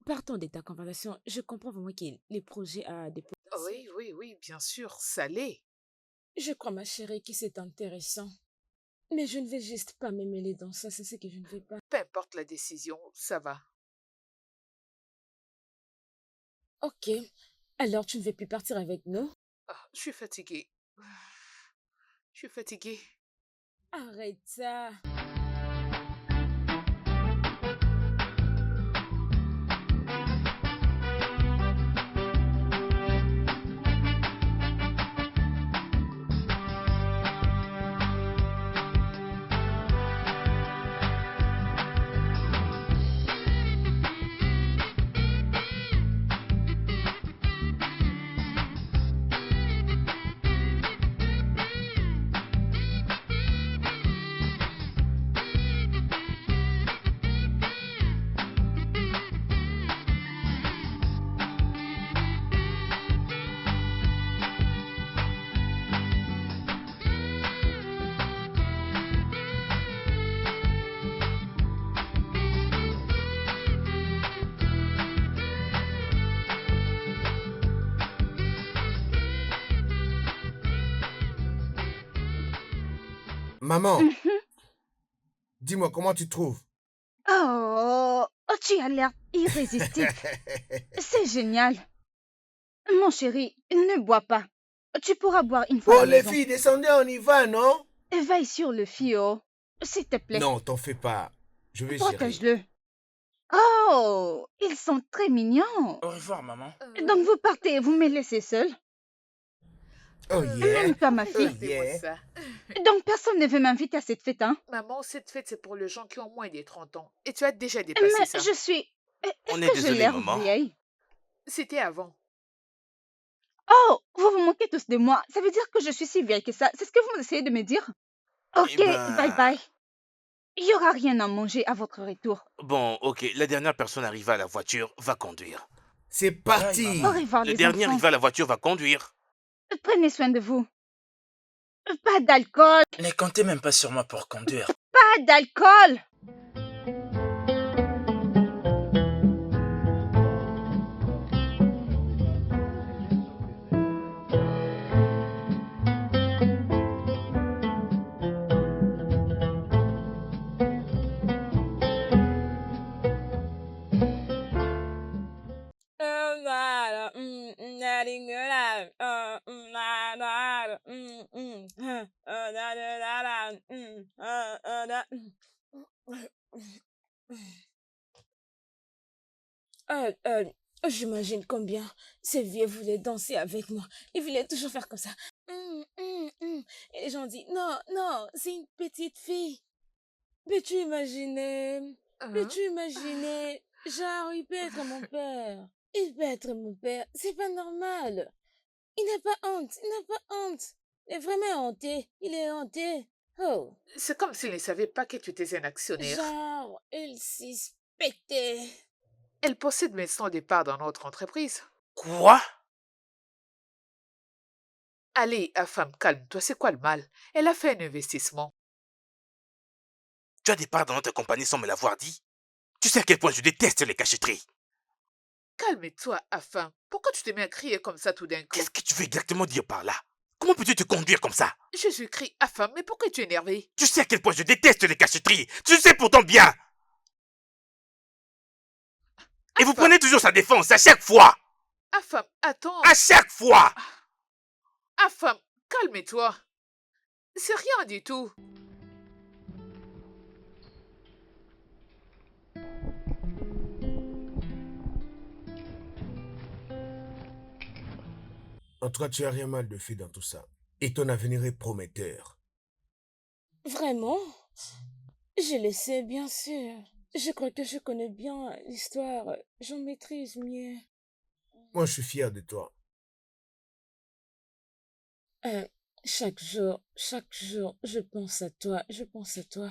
Partant de ta conversation, je comprends vraiment que les projets a des potentiels. Oui, bien sûr, ça l'est. Je crois, ma chérie, que c'est intéressant. Mais je ne vais juste pas me mêler dans ça, c'est ce que je ne vais pas. Peu importe la décision, ça va. Ok, alors tu ne veux plus partir avec nous? Ah, je suis fatiguée. Je suis fatiguée. Arrête ça. Maman, Mhm. dis-moi comment tu trouves? Oh, tu as l'air irrésistible. C'est génial. Mon chéri, ne bois pas. Tu pourras boire une fois à Oh, la les maison. filles, descendez, on y va, non? Veille sur le fio, s'il te plaît. Non, t'en fais pas. Je vais gérer. Protège-le. Oh, ils sont très mignons. Au revoir, maman. Donc vous partez et vous me laissez seule. Oh yeah. Même toi, ma fille. Regardez-moi yeah. ça. Donc personne ne veut m'inviter à cette fête, hein? Maman, cette fête, c'est pour les gens qui ont moins de 30 ans. Et tu as déjà Mais dépassé ça. je suis... On Est-ce est que j'ai désolé, l'air maman. vieille? C'était avant. Oh, vous vous moquez tous de moi. Ça veut dire que je suis si vieille que ça. C'est ce que vous essayez de me dire? Ok, Eh ben- bye bye. Il n'y aura rien à manger à votre retour. Bon, ok, la dernière personne arrivée à la voiture va conduire. C'est parti. Bye, Au maman. revoir, Le les dernier enfants. arrivé à la voiture va conduire. Prenez soin de vous. Pas d'alcool. Ne comptez même pas sur moi pour conduire. Pas d'alcool. Euh, euh, J'imagine combien ce vieux voulait danser avec moi. Il voulait toujours faire comme ça. Et les gens disent, non, non, c'est une petite fille. Peux-tu imaginer? Hein? Peux-tu imaginer? Genre, il peut être mon père. Il peut être mon père. C'est pas normal. Il n'a pas honte. Il n'a pas honte. Il est vraiment hanté. Il est hanté. Oh. C'est comme s'il ne savait pas que tu étais un actionnaire. Genre, il suspectait. Elle possède maintenant des parts dans notre entreprise. Quoi? Allez, femme, calme-toi, c'est quoi le mal? Elle a fait un investissement. Tu as des parts dans notre compagnie sans me l'avoir dit? Tu sais à quel point je déteste les cachotteries. Calme-toi, femme. Pourquoi tu te mets à crier comme ça tout d'un coup? Qu'est-ce que tu veux exactement dire par là? Comment peux-tu te conduire comme ça? Jésus-Christ, femme, mais pourquoi tu es énervé? Tu sais à quel point je déteste les cachotteries. Tu le sais pourtant bien. Et vous Femme, prenez toujours sa défense à chaque fois. femme, attends. À chaque fois. Femme, calme-toi. C'est rien du tout. En tout cas, tu as rien mal de fait dans tout ça. Et ton avenir est prometteur. Vraiment? Je le sais, bien sûr. Je crois que je connais bien l'histoire. J'en maîtrise mieux. Moi, je suis fier de toi. Euh, chaque jour, je pense à toi, je pense à toi.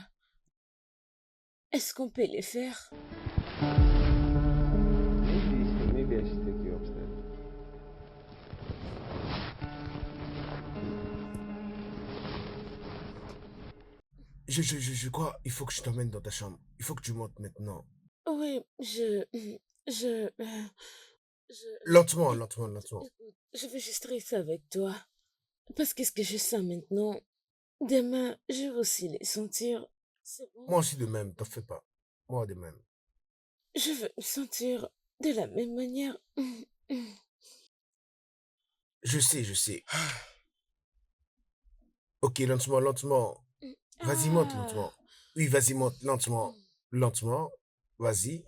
Est-ce qu'on peut les faire? Maybe I should take you upstairs. Je crois, il faut que je t'emmène dans ta chambre. Il faut que tu montes maintenant. Oui, je, Lentement, lentement, lentement. écoute, je veux juste rester avec toi. Parce que ce que je sens maintenant, demain, je vais aussi les sentir. C'est bon. Moi aussi de même, t'en fais pas. Moi de même. Je veux me sentir de la même manière. Je sais. Ok, lentement, lentement. Vas-y, monte Ah. lentement. Oui, vas-y, monte lentement. Lentement. Vas-y.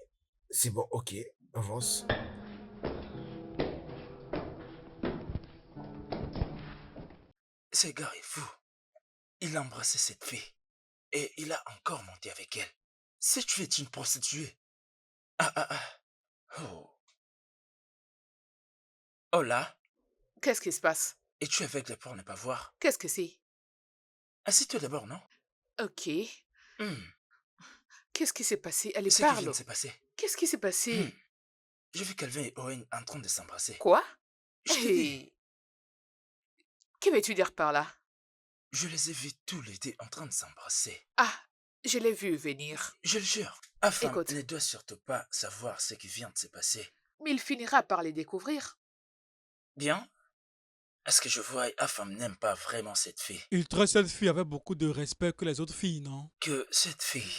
C'est bon, ok. Avance. Ce gars est fou. Il a embrassé cette fille. Et il a encore monté avec elle. Cette fille est une prostituée. Ah. Oh. Oh là. Qu'est-ce qui se passe? Es-tu aveugle pour ne pas voir? Qu'est-ce que c'est? Assieds-toi d'abord, non? Ok. Hmm. Qu'est-ce qui s'est passé? Allez, Ce qui vient parle. de se passer. Qu'est-ce qui s'est passé? Hmm. J'ai vu Calvin et Owen en train de s'embrasser. Quoi? Je t'ai dit, Hey, que veux-tu dire par là? je les ai vus tous les deux en train de s'embrasser. Ah, je l'ai vu venir. Je le jure. Afin Écoute. ne doit surtout pas savoir ce qui vient de se passer. Mais il finira par les découvrir. Bien? Est-ce que je vois Afam n'aime pas vraiment cette fille? Il traite cette fille avec beaucoup de respect que les autres filles, non? Que cette fille...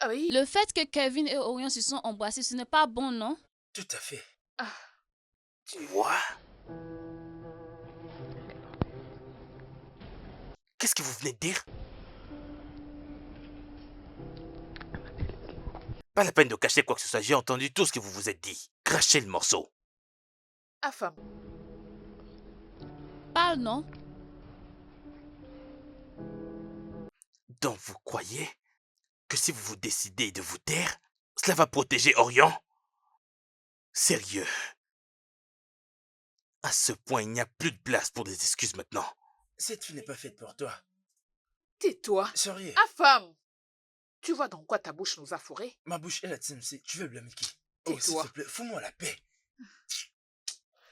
Ah oui? Le fait que Kevin et Orion se sont embrassés, ce n'est pas bon, non? Tout à fait. Ah, Quoi? Qu'est-ce que vous venez de dire? Pas la peine de cacher quoi que ce soit, j'ai entendu tout ce que vous vous êtes dit. Crachez le morceau. femme. Parle, non? Donc vous croyez que si vous vous décidez de vous taire, cela va protéger Orion? Sérieux? À ce point, il n'y a plus de place pour des excuses maintenant. Cette fille n'est pas faite pour toi. Tais-toi. Sérieux. Femme. Tu vois dans quoi ta bouche nous a fourrés? Ma bouche est la tienne, tu veux blâmer qui? Oh, s'il Tais-toi. te plaît, fous-moi la paix.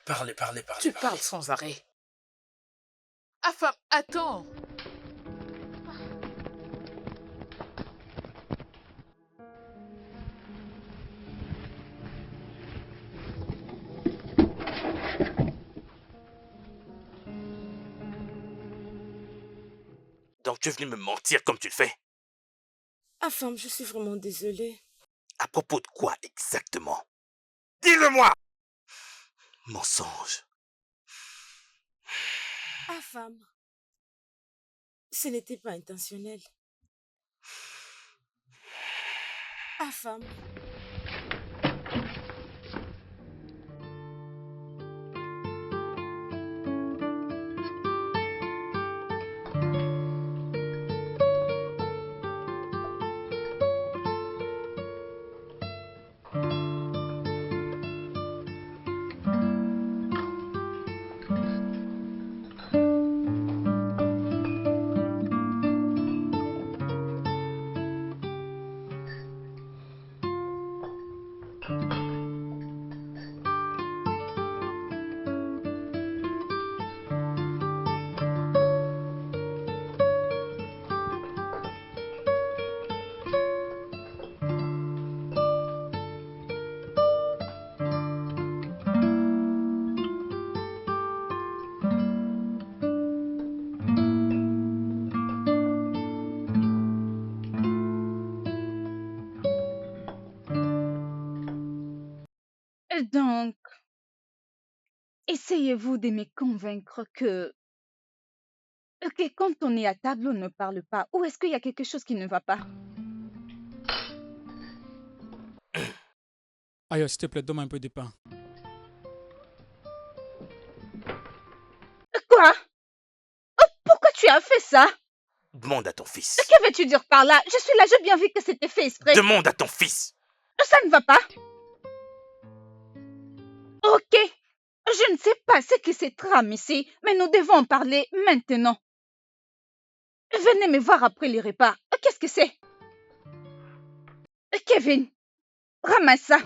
Parlez. Tu parles sans arrêt. Femme, attends. Donc tu es venu me mentir comme tu le fais? Afam, je suis vraiment désolée. À propos de quoi exactement? Dis-le-moi! Mensonge. Afam, Ce n'était pas intentionnel. Ah, femme. Donc, essayez-vous de me convaincre que quand on est à table, on ne parle pas. Ou est-ce qu'il y a quelque chose qui ne va pas? Aïe, s'il te plaît, donne-moi un peu de pain. Quoi? Pourquoi tu as fait ça? Demande à ton fils. Que veux-tu dire par là? Je suis là, j'ai bien vu que c'était fait exprès. Demande à ton fils. Ça ne va pas. Ok, je ne sais pas ce qui se trame ici, mais nous devons en parler maintenant. Venez me voir après les repas. Qu'est-ce que c'est? Kevin, ramasse ça.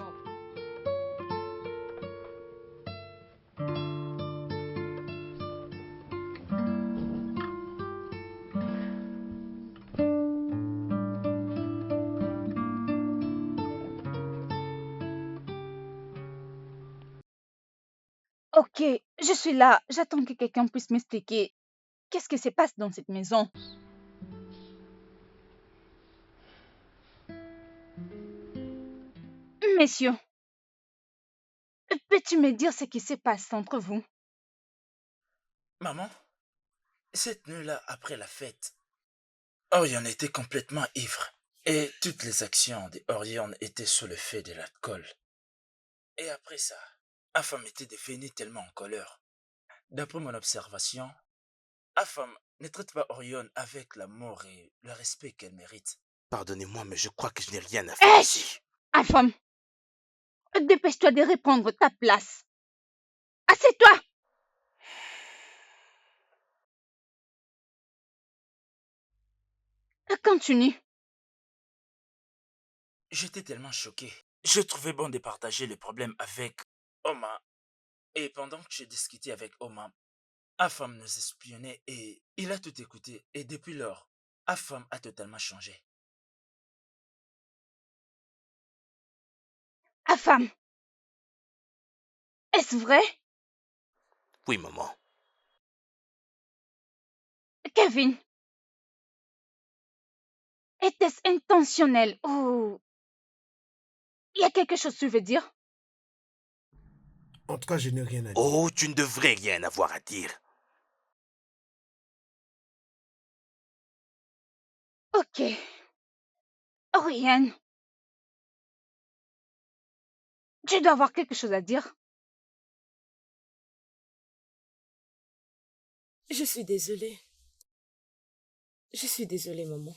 Ok, je suis là. J'attends que quelqu'un puisse m'expliquer qu'est-ce qui se passe dans cette maison. Messieurs, peux-tu me dire ce qui se passe entre vous? Maman, cette nuit-là, après la fête, Orion était complètement ivre. Et toutes les actions de Orion étaient sous le fait de l'alcool. Et après ça, Afam était devenue tellement en colère. D'après mon observation, Afam ne traite pas Orion avec l'amour et le respect qu'elle mérite. Pardonnez-moi, mais je crois que je n'ai rien à faire ici. Afam, dépêche-toi de reprendre ta place. Assieds-toi. Continue. J'étais tellement choqué. Je trouvais bon de partager le problème avec Oma. Et pendant que je discutais avec Oma, Afam nous espionnait et il a tout écouté. Et depuis lors, Afam a totalement changé. Afam, est-ce vrai? Oui, maman. Kevin, était-ce intentionnel ou il y a quelque chose que tu veux dire? En tout cas, je n'ai rien à dire. Oh, tu ne devrais rien avoir à dire. Ok. Oriane, tu dois avoir quelque chose à dire. Je suis désolée. Je suis désolée, maman.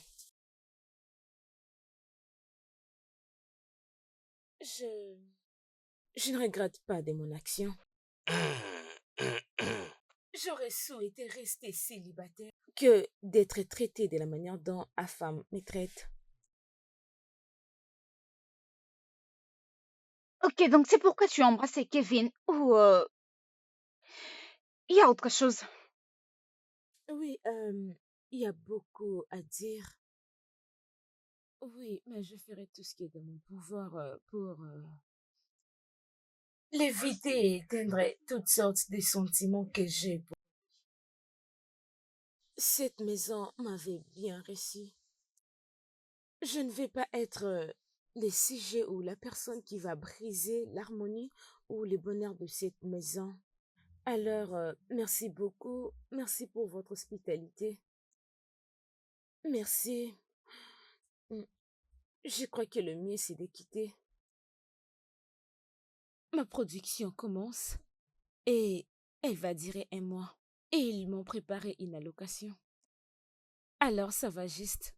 Je ne regrette pas de mon action. J'aurais souhaité rester célibataire que d'être traitée de la manière dont Afam me traite. Ok, donc c'est pourquoi tu as embrassé Kevin ou il y a autre chose? Oui, il y a beaucoup à dire. Oui, mais je ferai tout ce qui est de mon pouvoir pour l'éviter et éteindre toutes sortes de sentiments que j'ai pour... Cette maison m'avait bien reçu. Je ne vais pas être le sujet ou la personne qui va briser l'harmonie ou le bonheur de cette maison. Alors, merci beaucoup. Merci pour votre hospitalité. Merci. Mm, Je crois que le mieux, c'est de quitter. Ma production commence et elle va durer un mois. Et ils m'ont préparé une allocation. Alors, ça va juste.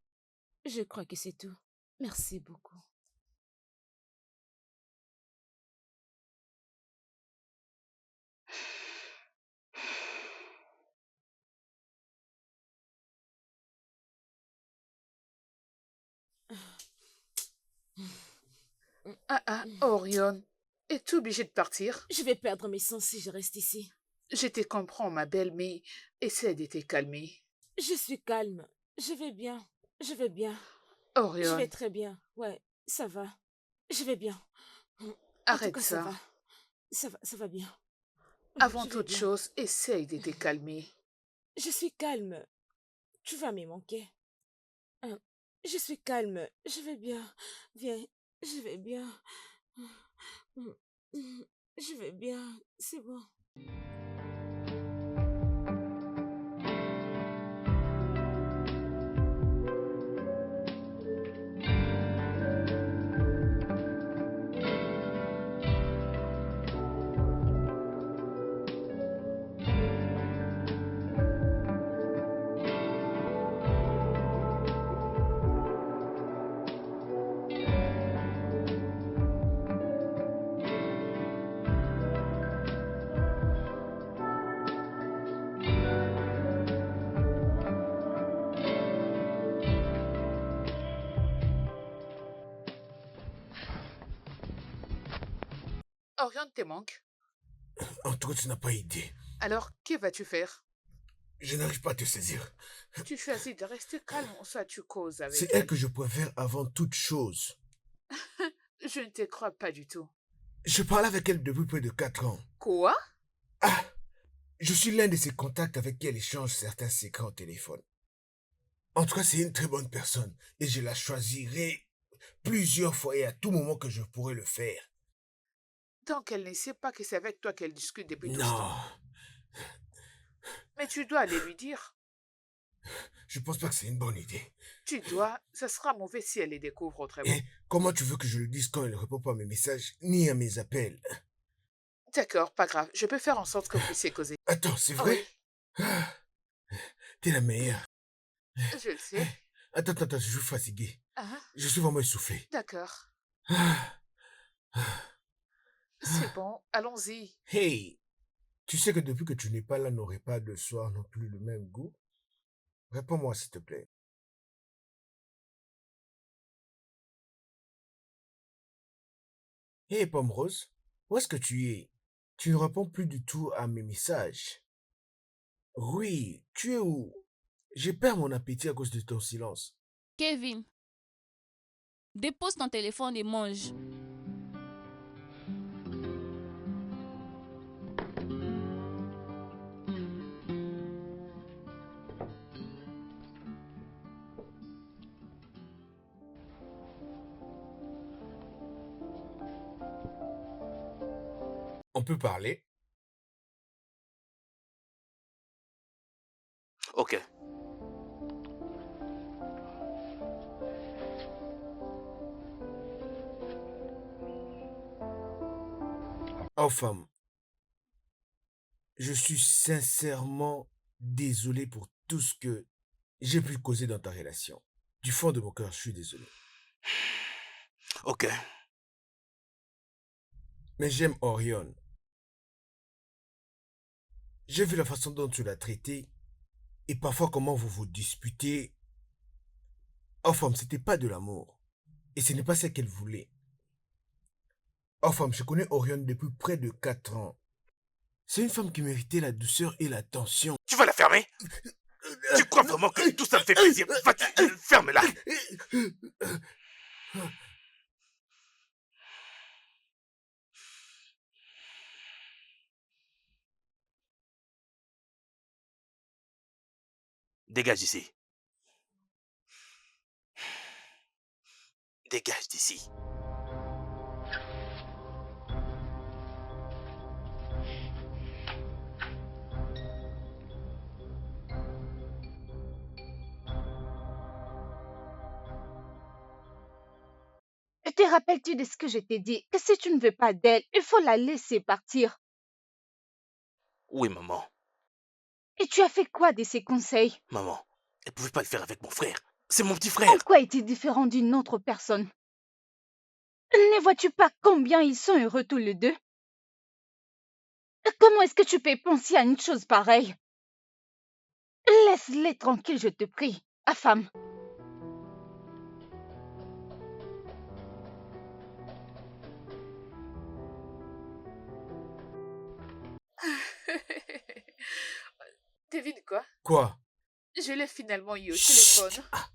Je crois que c'est tout. Merci beaucoup. Orion, es-tu obligée de partir? Je vais perdre mes sens si je reste ici. Je te comprends, ma belle, mais essaie de te calmer. Je suis calme. Je vais bien. Je vais bien. Je vais Orion, très bien. Ouais, ça va. Je vais bien. En tout arrête cas, ça ça. va. Ça va bien. Avant Je vais toute bien. chose, essaye de te calmer. Je suis calme. Tu vas me manquer. Hein, Je suis calme. Je vais bien. Viens. Je vais bien. Je vais bien. C'est bon. Orion te manque. En tout cas, tu n'as pas idée. Alors, que vas-tu faire? Je n'arrive pas à te saisir. Tu choisis de rester calme ou soit tu causes avec C'est elle elle. que je préfère avant toute chose. Je ne te crois pas du tout. Je parle avec elle depuis près de 4 ans. Quoi? Ah! Je suis l'un de ses contacts avec qui elle échange certains secrets au téléphone. En tout cas, c'est une très bonne personne et je la choisirai plusieurs fois et à tout moment que je pourrai le faire. Donc elle ne sait pas que c'est avec toi qu'elle discute depuis tout ce Non, temps. Mais tu dois aller lui dire. je pense pas que c'est une bonne idée. Tu dois. Ça sera mauvais si elle les découvre autrement. Et comment tu veux que je le dise quand elle ne répond pas à mes messages ni à mes appels? D'accord, pas grave. Je peux faire en sorte que vous puissiez causer. Attends, c'est Ah vrai? oui, Ah, t'es la meilleure. je le sais. Attends, je suis fatigué. Ah, Je suis vraiment essoufflé. d'accord. Ah, C'est bon, allons-y. Hey, tu sais que depuis que tu n'es pas là, nos repas de soir n'ont plus le même goût? Réponds-moi, s'il te plaît. Hey, Pomme Rose, où est-ce que tu es? Tu ne réponds plus du tout à mes messages. Oui, tu es où? J'ai perdu mon appétit à cause de ton silence. Kevin, dépose ton téléphone et mange. On peut parler? Ok. Oh, femme, je suis sincèrement désolé pour tout ce que j'ai pu causer dans ta relation. Du fond de mon cœur, je suis désolé. Ok. Mais j'aime Orion. J'ai vu la façon dont tu l'as traité et parfois comment vous vous disputez. Oh, femme, c'était pas de l'amour. Et ce n'est pas ce qu'elle voulait. Oh, femme, je connais Orion depuis près de 4 ans. C'est une femme qui méritait la douceur et l'attention. Tu vas la fermer? Tu crois vraiment que tout ça me fait plaisir? Va-tu ferme-la? Dégage d'ici. Dégage d'ici. Te rappelles-tu de ce que je t'ai dit? Que si tu ne veux pas d'elle, il faut la laisser partir. Oui, maman. Et tu as fait quoi de ces conseils? Maman, elle pouvait pas le faire avec mon frère. C'est mon petit En frère. quoi est-il différent d'une autre personne? Ne vois-tu pas combien ils sont heureux tous les deux? Comment est-ce que tu peux penser à une chose pareille? Laisse-les tranquilles, je te prie. Affam. Devine quoi? Quoi? Je l'ai finalement eu au Chut. téléphone. Ah,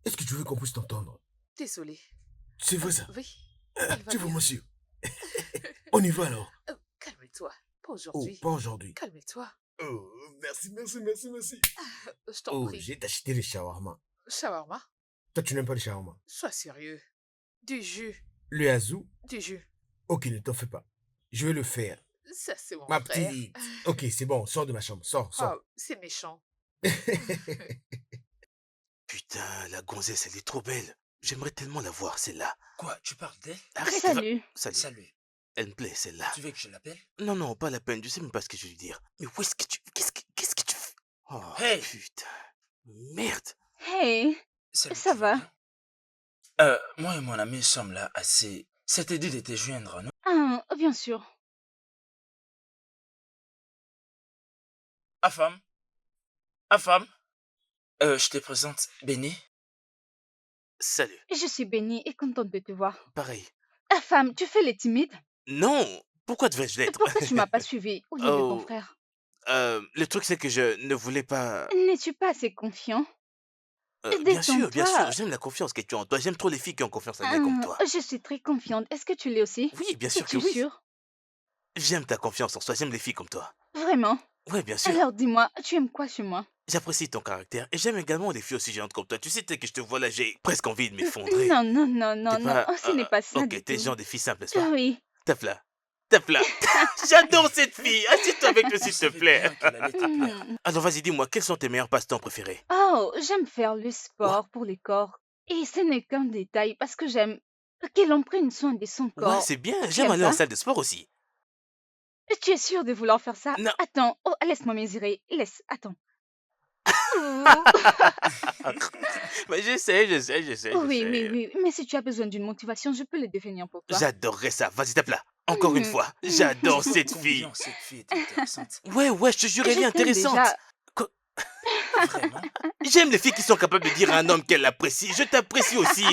est-ce que tu veux qu'on puisse t'entendre? Désolée. C'est vrai ça? Oui, elle va Tu es bien. vraiment sûr? On y va alors? Calme-toi. Pas Oh, aujourd'hui. pas aujourd'hui. Calme-toi. Oh, merci, merci, merci, merci. Je t'en Oh, prie. j'ai acheté le shawarma. Shawarma? Toi, tu n'aimes pas le shawarma? Sois sérieux. Du jus. Le yazoo? Du jus. Ok, ne t'en fais pas. Je vais le faire. Ça, c'est mon Ma frère. petite. Ok, c'est bon, sors de ma chambre. Sors, Oh, sors. c'est méchant. Putain, la gonzesse, elle est trop belle. J'aimerais tellement la voir, celle-là. Quoi, tu parles d'elle? Arrête, elle va- Salut. Salut. Salut. Elle me plaît, celle-là. Tu veux que je l'appelle? Non, non, pas la peine. Je sais même pas ce que je vais lui dire. Mais où est-ce que tu... Qu'est-ce que tu fais? Oh, Hey! putain. Merde. Hey, Salut, ça tu vas va? bien? Moi et mon ami sommes là assez... Ça t'est dit de te joindre, non? Ah, bien sûr. Afam? Afam? Je te présente Benny. Salut. Je suis bénie et contente de te voir. Pareil. Affam, tu fais les timides? Non. Pourquoi devrais-je l'être? Pourquoi tu m'as pas suivi au lieu de ton Oh, frère? le truc, c'est que je ne voulais pas... N'es-tu pas assez confiant? bien sûr, Détends-toi. j'aime la confiance que tu as en toi. J'aime trop les filles qui ont confiance en elles comme Ah, toi. je suis très confiante. Est-ce que tu l'es aussi? Oui, bien sûr que Es-tu oui. sûre? J'aime ta confiance en toi. J'aime les filles comme toi. Vraiment? Ouais, bien sûr. Alors dis-moi, tu aimes quoi chez moi? J'apprécie ton caractère et j'aime également les filles aussi géantes comme toi. Tu sais, dès que je te vois là, j'ai presque envie de m'effondrer. Non, non, non, non, T'es non. pas... Oh, ce n'est pas ça ok, du t'es tout. genre des filles simples, n'est-ce pas? Oui. Tape là. Tape là. J'adore cette fille. Assieds-toi avec nous, s'il te plaît. Alors, vas-y, dis-moi, quels sont tes meilleurs passe-temps préférés? Oh, j'aime faire le Quoi? sport pour les corps. Et ce n'est qu'un détail parce que j'aime qu'elle en prenne soin de son Ouais, corps. c'est bien. Tu J'aime aimes aller en ça? salle de sport aussi. Tu es sûre de vouloir faire ça? Non. Attends, oh, laisse-moi mesurer. Laisse, attends. Ouh. Mais j'essaie. Oui, oui, oui. Mais si tu as besoin d'une motivation, je peux le devenir pour toi. J'adorerais ça. Vas-y, tape là. Encore une fois. J'adore cette fille. Combien cette fille est intéressante. Ouais, je te jure, elle est Je t'aime intéressante. déjà. Quoi? Vraiment? J'aime les filles qui sont capables de dire à un homme qu'elle l'apprécie. Je t'apprécie aussi.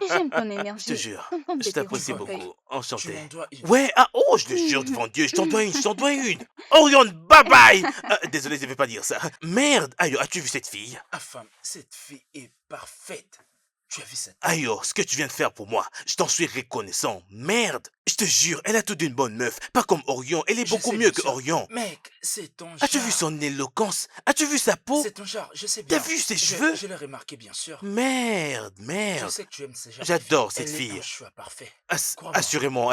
J'aime ton Je te énergie. jure. Contente de Je te t'apprécie rencontrer. beaucoup. Tu Enchanté. m'en dois une. Ouais, je le jure devant Dieu, je t'en dois une. Orion, bye bye. Désolé, je ne vais pas dire ça. Merde, Ayo, as-tu vu cette fille? Afam, cette fille est parfaite. Tu as vu cette... Ayo, ce que tu viens de faire pour moi, je t'en suis reconnaissant. Merde, je te jure, elle a tout d'une bonne meuf. Pas comme Orion, elle est Je beaucoup sais, mieux bien que sûr. Orion. Mec, c'est ton genre. As-tu vu son éloquence? As-tu vu sa peau? C'est ton genre, je sais T'as bien. vu ses cheveux? Je l'ai remarqué, bien sûr. Merde. Je sais que tu aimes ce genre de J'adore fille. cette Elle est fille. un choix parfait. Assurément,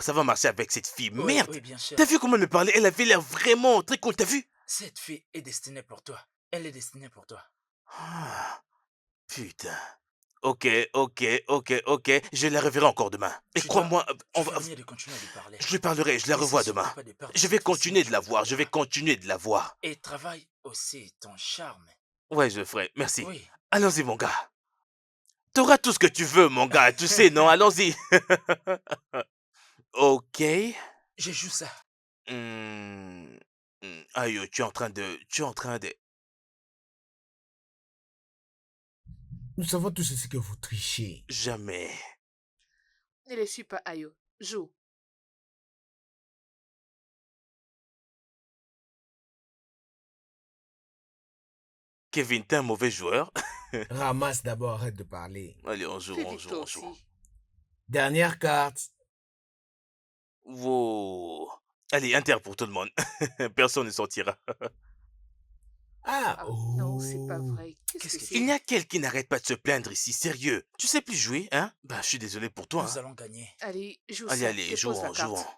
ça va marcher avec cette fille. Oui, Merde. oui, bien sûr. T'as vu comment elle me parlait? Elle avait l'air vraiment très cool, t'as vu? Cette fille est destinée pour toi. Elle est destinée pour toi. Ah, putain. Ok. Je la reverrai encore demain. Et Tu crois-moi, Tu fais mieux de continuer à lui parler. je lui parlerai, je la Et revois s'assure demain. pas de perdre Je cette vais fille, continuer sinon de la tu voir, je vais perdras. continuer de la voir. Et travaille aussi ton charme. Ouais, je le ferai, merci. Oui. Allons-y, mon gars. T'auras tout ce que tu veux, mon gars, tu sais, non? Allons-y. Ok. Je joue ça. Aïe, tu es en train de... Nous savons tous ce que vous trichez. Jamais. Ne les suis pas, Ayo. Joue. Kevin, t'es un mauvais joueur. Ramasse d'abord, arrête de parler. Allez, on joue. Fais vite toi aussi. Dernière carte. Wow. Allez, Inter pour tout le monde. Personne ne sortira. Ah, Non, c'est pas oh. vrai. Qu'est-ce que Il n'y c'est? a quelqu'un qui n'arrête pas de se plaindre ici, sérieux. Tu sais plus jouer, hein? Bah, je suis désolé pour toi. Nous Hein. allons gagner. Allez, joue Allez, ça. allez, Dépose la jouons. carte.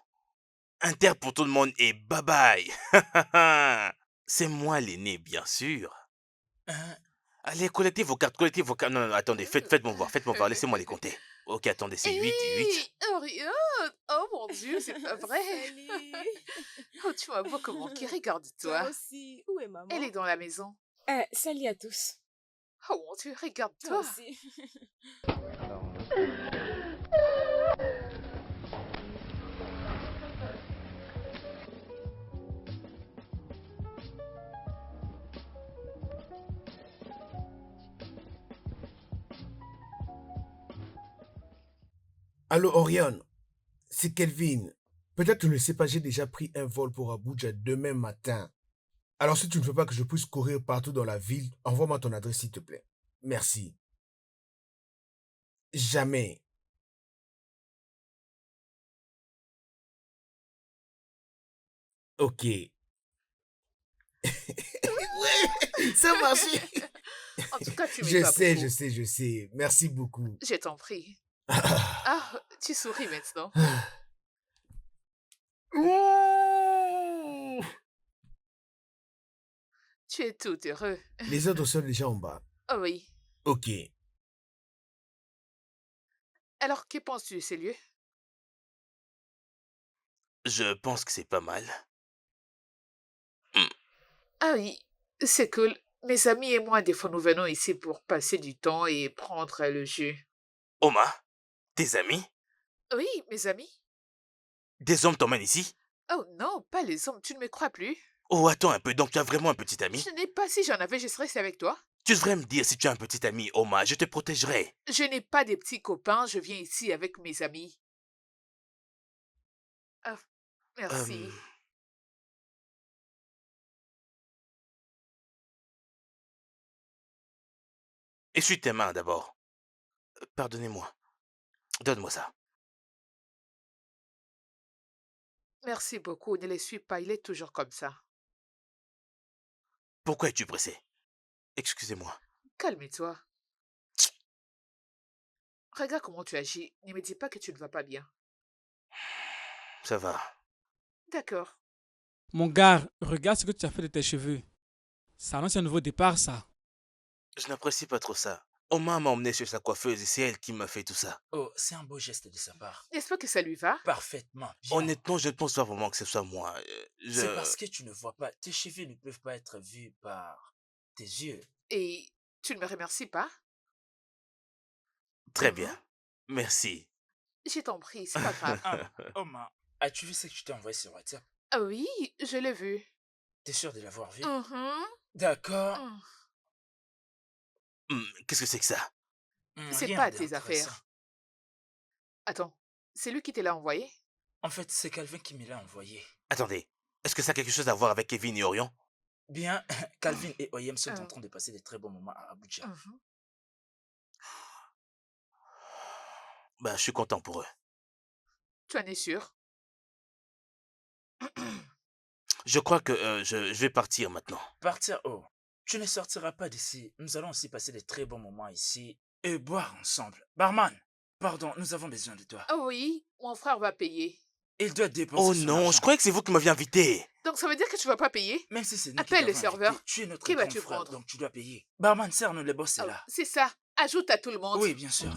Inter pour tout le monde et bye bye. C'est moi l'aîné, bien sûr. Hein? Allez, collectez vos cartes. Non, attendez, faites-moi voir, laissez-moi les compter. Ok, attendez, c'est 8, 8. Hé, Orion! Oh mon Dieu, c'est pas vrai. Salut. Oh, tu m'as beaucoup manqué, Toi regarde-toi. aussi. Où est Elle maman? est dans la maison. Salut à tous. Oh mon Dieu, Toi regarde-toi. aussi. Allô, Orion, c'est Kelvin. Peut-être tu ne le sais pas, j'ai déjà pris un vol pour Abuja demain matin. Alors si tu ne veux pas que je puisse courir partout dans la ville, envoie-moi ton adresse s'il te plaît. Merci. Jamais. Ok. Ouais, ça marche. En tout cas, tu Je m'aides pas sais, beaucoup. je sais. Merci beaucoup. Je t'en prie. Ah, tu souris maintenant. Ouh. Tu es tout heureux. Les autres sont déjà en bas. Oh oui. Ok. Alors, que penses-tu de ces lieux? Je pense que c'est pas mal. Ah oui, c'est cool. Mes amis et moi, des fois, nous venons ici pour passer du temps et prendre le jus. Oma, tes amis? Oui, mes amis. Des hommes t'emmènent ici? Oh non, pas les hommes, tu ne me crois plus? Oh, attends un peu, donc tu as vraiment un petit ami? Je n'ai pas, si j'en avais, je serais resté avec toi. Tu devrais me dire si tu as un petit ami, Oma, je te protégerai. Je n'ai pas des petits copains, je viens ici avec mes amis. Ah, merci. Euh, Essuie tes mains d'abord. Pardonnez-moi. Donne-moi ça. Merci beaucoup, ne les suis pas, il est toujours comme ça. Pourquoi es-tu pressé? Excusez-moi. Calme-toi. Regarde comment tu agis. Ne me dis pas que tu ne vas pas bien. Ça va. D'accord. Mon gars, regarde ce que tu as fait de tes cheveux. Ça annonce un nouveau départ, ça. Je n'apprécie pas trop ça. Oma m'a emmené chez sa coiffeuse et c'est elle qui m'a fait tout ça. Oh, c'est un beau geste de sa part. N'est-ce pas que ça lui va? Parfaitement bien. Honnêtement, je ne pense pas vraiment que ce soit moi. C'est parce que tu ne vois pas. Tes cheveux ne peuvent pas être vus par tes yeux. Et tu ne me remercies pas? Très bien. Merci. Je t'en prie, c'est pas grave. Oma, as-tu vu ce que je t'ai envoyé sur WhatsApp? Ah oui, je l'ai vu. T'es sûr de l'avoir vu? Mhm. D'accord. Qu'est-ce que c'est que ça? C'est Rien pas tes d'intéressant. affaires. Attends, c'est lui qui te l'a envoyé? En fait, c'est Calvin qui me l'a envoyé. Attendez, est-ce que ça a quelque chose à voir avec Kevin et Orion? Bien, Calvin et Oyem sont en Euh. train de passer de très bons moments à Abuja. Mhm. Ben, je suis content pour eux. Tu en es sûr? Je crois que je vais partir maintenant. Partir où? Tu ne sortiras pas d'ici. Nous allons aussi passer de très bons moments ici et boire ensemble. Barman, pardon, nous avons besoin de toi. Ah oui, mon frère va payer. Il doit dépenser Oh son non, argent. je croyais que c'est vous qui m'aviez invité. Donc ça veut dire que tu vas pas payer? Même si c'est nous qui Appelle le t'avons serveur. invité, tu es notre Qui grand vas-tu frère, prendre? donc tu dois payer. Barman, sers-nous, le boss est Oh, là. c'est ça. Ajoute à tout le monde. Oui, bien sûr.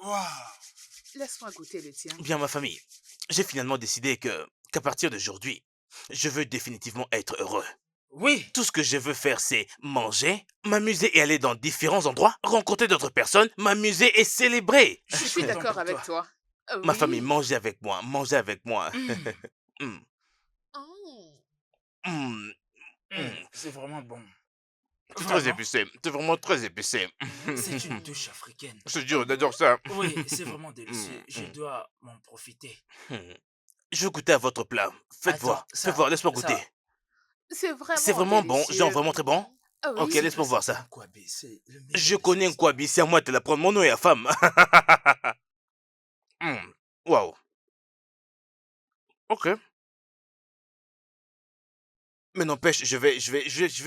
Waouh. Laisse-moi goûter le tien. Bien, ma famille, j'ai finalement décidé qu'à partir d'aujourd'hui, je veux définitivement être heureux. Oui. Tout ce que je veux faire, c'est manger, m'amuser et aller dans différents endroits, rencontrer d'autres personnes, m'amuser et célébrer. Je suis d'accord avec toi. Ma famille, Oui. mangez avec moi, mangez avec moi. Mm. Mm. Mm. C'est vraiment bon. C'est très Vraiment. épicé, c'est vraiment très épicé. C'est une touche africaine. Je te dis, on adore ça. Oui, c'est vraiment délicieux. Je dois m'en profiter. Je veux goûter à votre plat. Faites Attends, voir, ça- faites voir, laisse-moi ça- goûter. C'est C'est vraiment vraiment bon, délicieux. genre vraiment très bon. Ah Ok, oui. laisse-moi voir ça. Nkwabi, c'est le meilleur Je des connais sauces. Nkwabi, c'est à moi de te la prendre, mon nom est à femme. Waouh. Ok. Mais n'empêche, je vais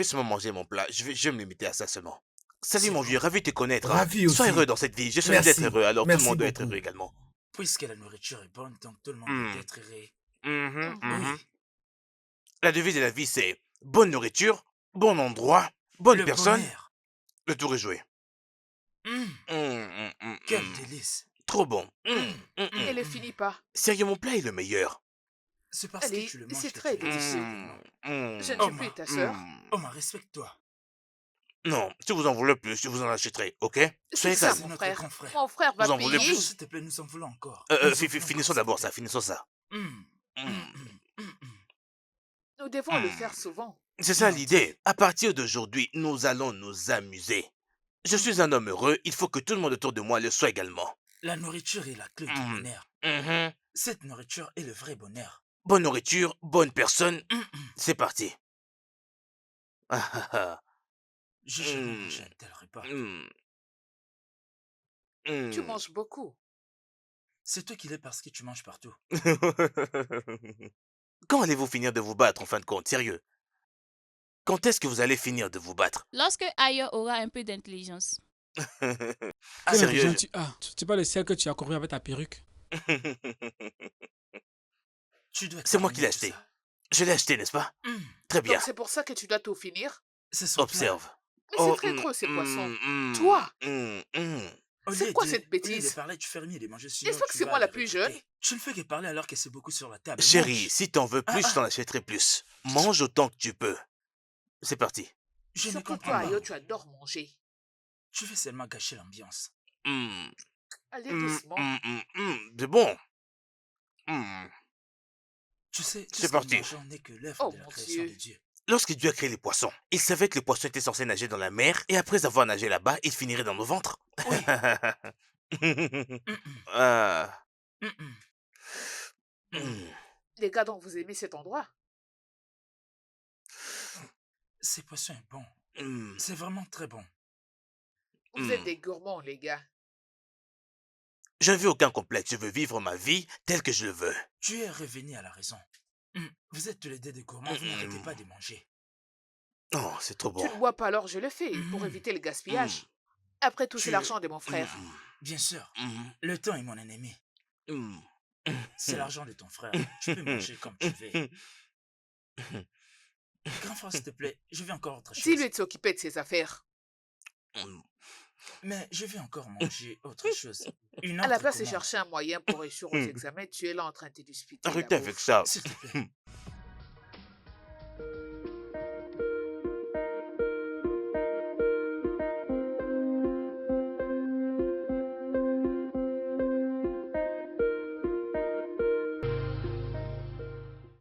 seulement manger mon plat. Je vais me limiter à ça seulement. Salut C'est mon bon. vieux, ravi de te connaître. Ravi Sois aussi. heureux dans cette vie. Je suis ravi Merci. d'être heureux, alors tout Merci le monde doit être beaucoup. heureux également. Puisque la nourriture est bonne, donc tout le monde Mm. peut être heureux. Mhm. Oui. La devise de la vie, c'est bonne nourriture, bon endroit, bonne Le personne, bonheur. le tour est joué. Quel délice. Trop bon. Et ne finis pas. Sérieux, mon plat est le meilleur. C'est parce Allez, que tu le manges c'est que très tu le délicieux. Mm. Je ne Oh, suis plus ma- ta sœur. Oh, respecte-toi. Non, si vous en voulez plus, je vous en achèterai, ok? Soyez C'est ça, calme. c'est mon notre frère. grand frère. Mon frère va Vous en voulez payer. plus? S'il te plaît, nous en voulons encore. Nous en voulons Finissons encore, d'abord s'il te ça, finissons ça. plaît. Nous devons le faire souvent. C'est ça Non. l'idée. À partir d'aujourd'hui, nous allons nous amuser. Je suis un homme heureux, il faut que tout le monde autour de moi le soit également. La nourriture est la clé du Mm. bonheur. Mhm. Cette nourriture est le vrai bonheur. Bonne nourriture, bonne personne, c'est parti. Ah, ah, ah. J'ai jamais Mm. mangé un tel repas. Tu manges beaucoup. C'est toi qui l'es parce que tu manges partout. Quand allez-vous finir de vous battre en fin de compte, sérieux? Quand est-ce que vous allez finir de vous battre? Lorsque Ayo aura un peu d'intelligence. Ah, Quelle sérieux? intelligence tu as? Tu pas le ciel que tu as couru avec ta perruque. Tu dois C'est moi terminer qui l'ai tout acheté. ça. Je l'ai acheté, n'est-ce pas? Très bien. Donc c'est pour ça que tu dois tout finir. C'est son plan. Observe. Mais c'est Oh, très trop ces poissons. mm, Toi, Au c'est lieu quoi de- cette Au lieu bêtise? de parler du fermier et de manger sinon N'est-ce pas que tu c'est vas moi la le plus regretter. jeune? Tu ne fais que parler alors que c'est beaucoup sur la table. Chérie, Mange. si t'en veux plus, Ah, je t'en achèterai plus. Mange autant que tu peux. C'est parti. Je ne Surtout comprends toi, pas. Ayo, tu adores manger. Tu veux seulement gâcher l'ambiance. Allez doucement. C'est bon. Mm. Tu sais, tout C'est ce que parti. nous mangeons n'est que l'œuvre Oh de la mon création Dieu. de Dieu. Lorsque Dieu a créé les poissons, il savait que les poissons étaient censés nager dans la mer et après avoir nagé là-bas, ils finiraient dans nos ventres. Oui. Ah. Mm-mm. Mm. Les gars, donc vous aimez cet endroit? Ces poissons est bon. Mm. C'est vraiment très bon. Vous êtes des gourmands, les gars. Je ne veux aucun complexe, je veux vivre ma vie telle que je le veux. Tu es revenu à la raison. Vous êtes tous les deux des gourmands, vous n'arrêtez pas de manger. Oh, c'est trop Tu bon. ne bois pas, alors je le fais, pour éviter le gaspillage. Après tout, c'est Tu- l'argent de mon frère. Bien sûr, Mm. le temps est mon ennemi. Mm. C'est l'argent de ton frère. Tu peux manger comme tu veux. Grand frère, s'il te plaît, je veux encore autre chose. Dis-lui de s'occuper de ses affaires. Mm. Mais je veux encore manger autre chose. Une À la autre place de commande. chercher un moyen pour réussir aux examens, tu es là en train de te disputer. Arrêtez la avec bouffe. ça. S'il te plaît.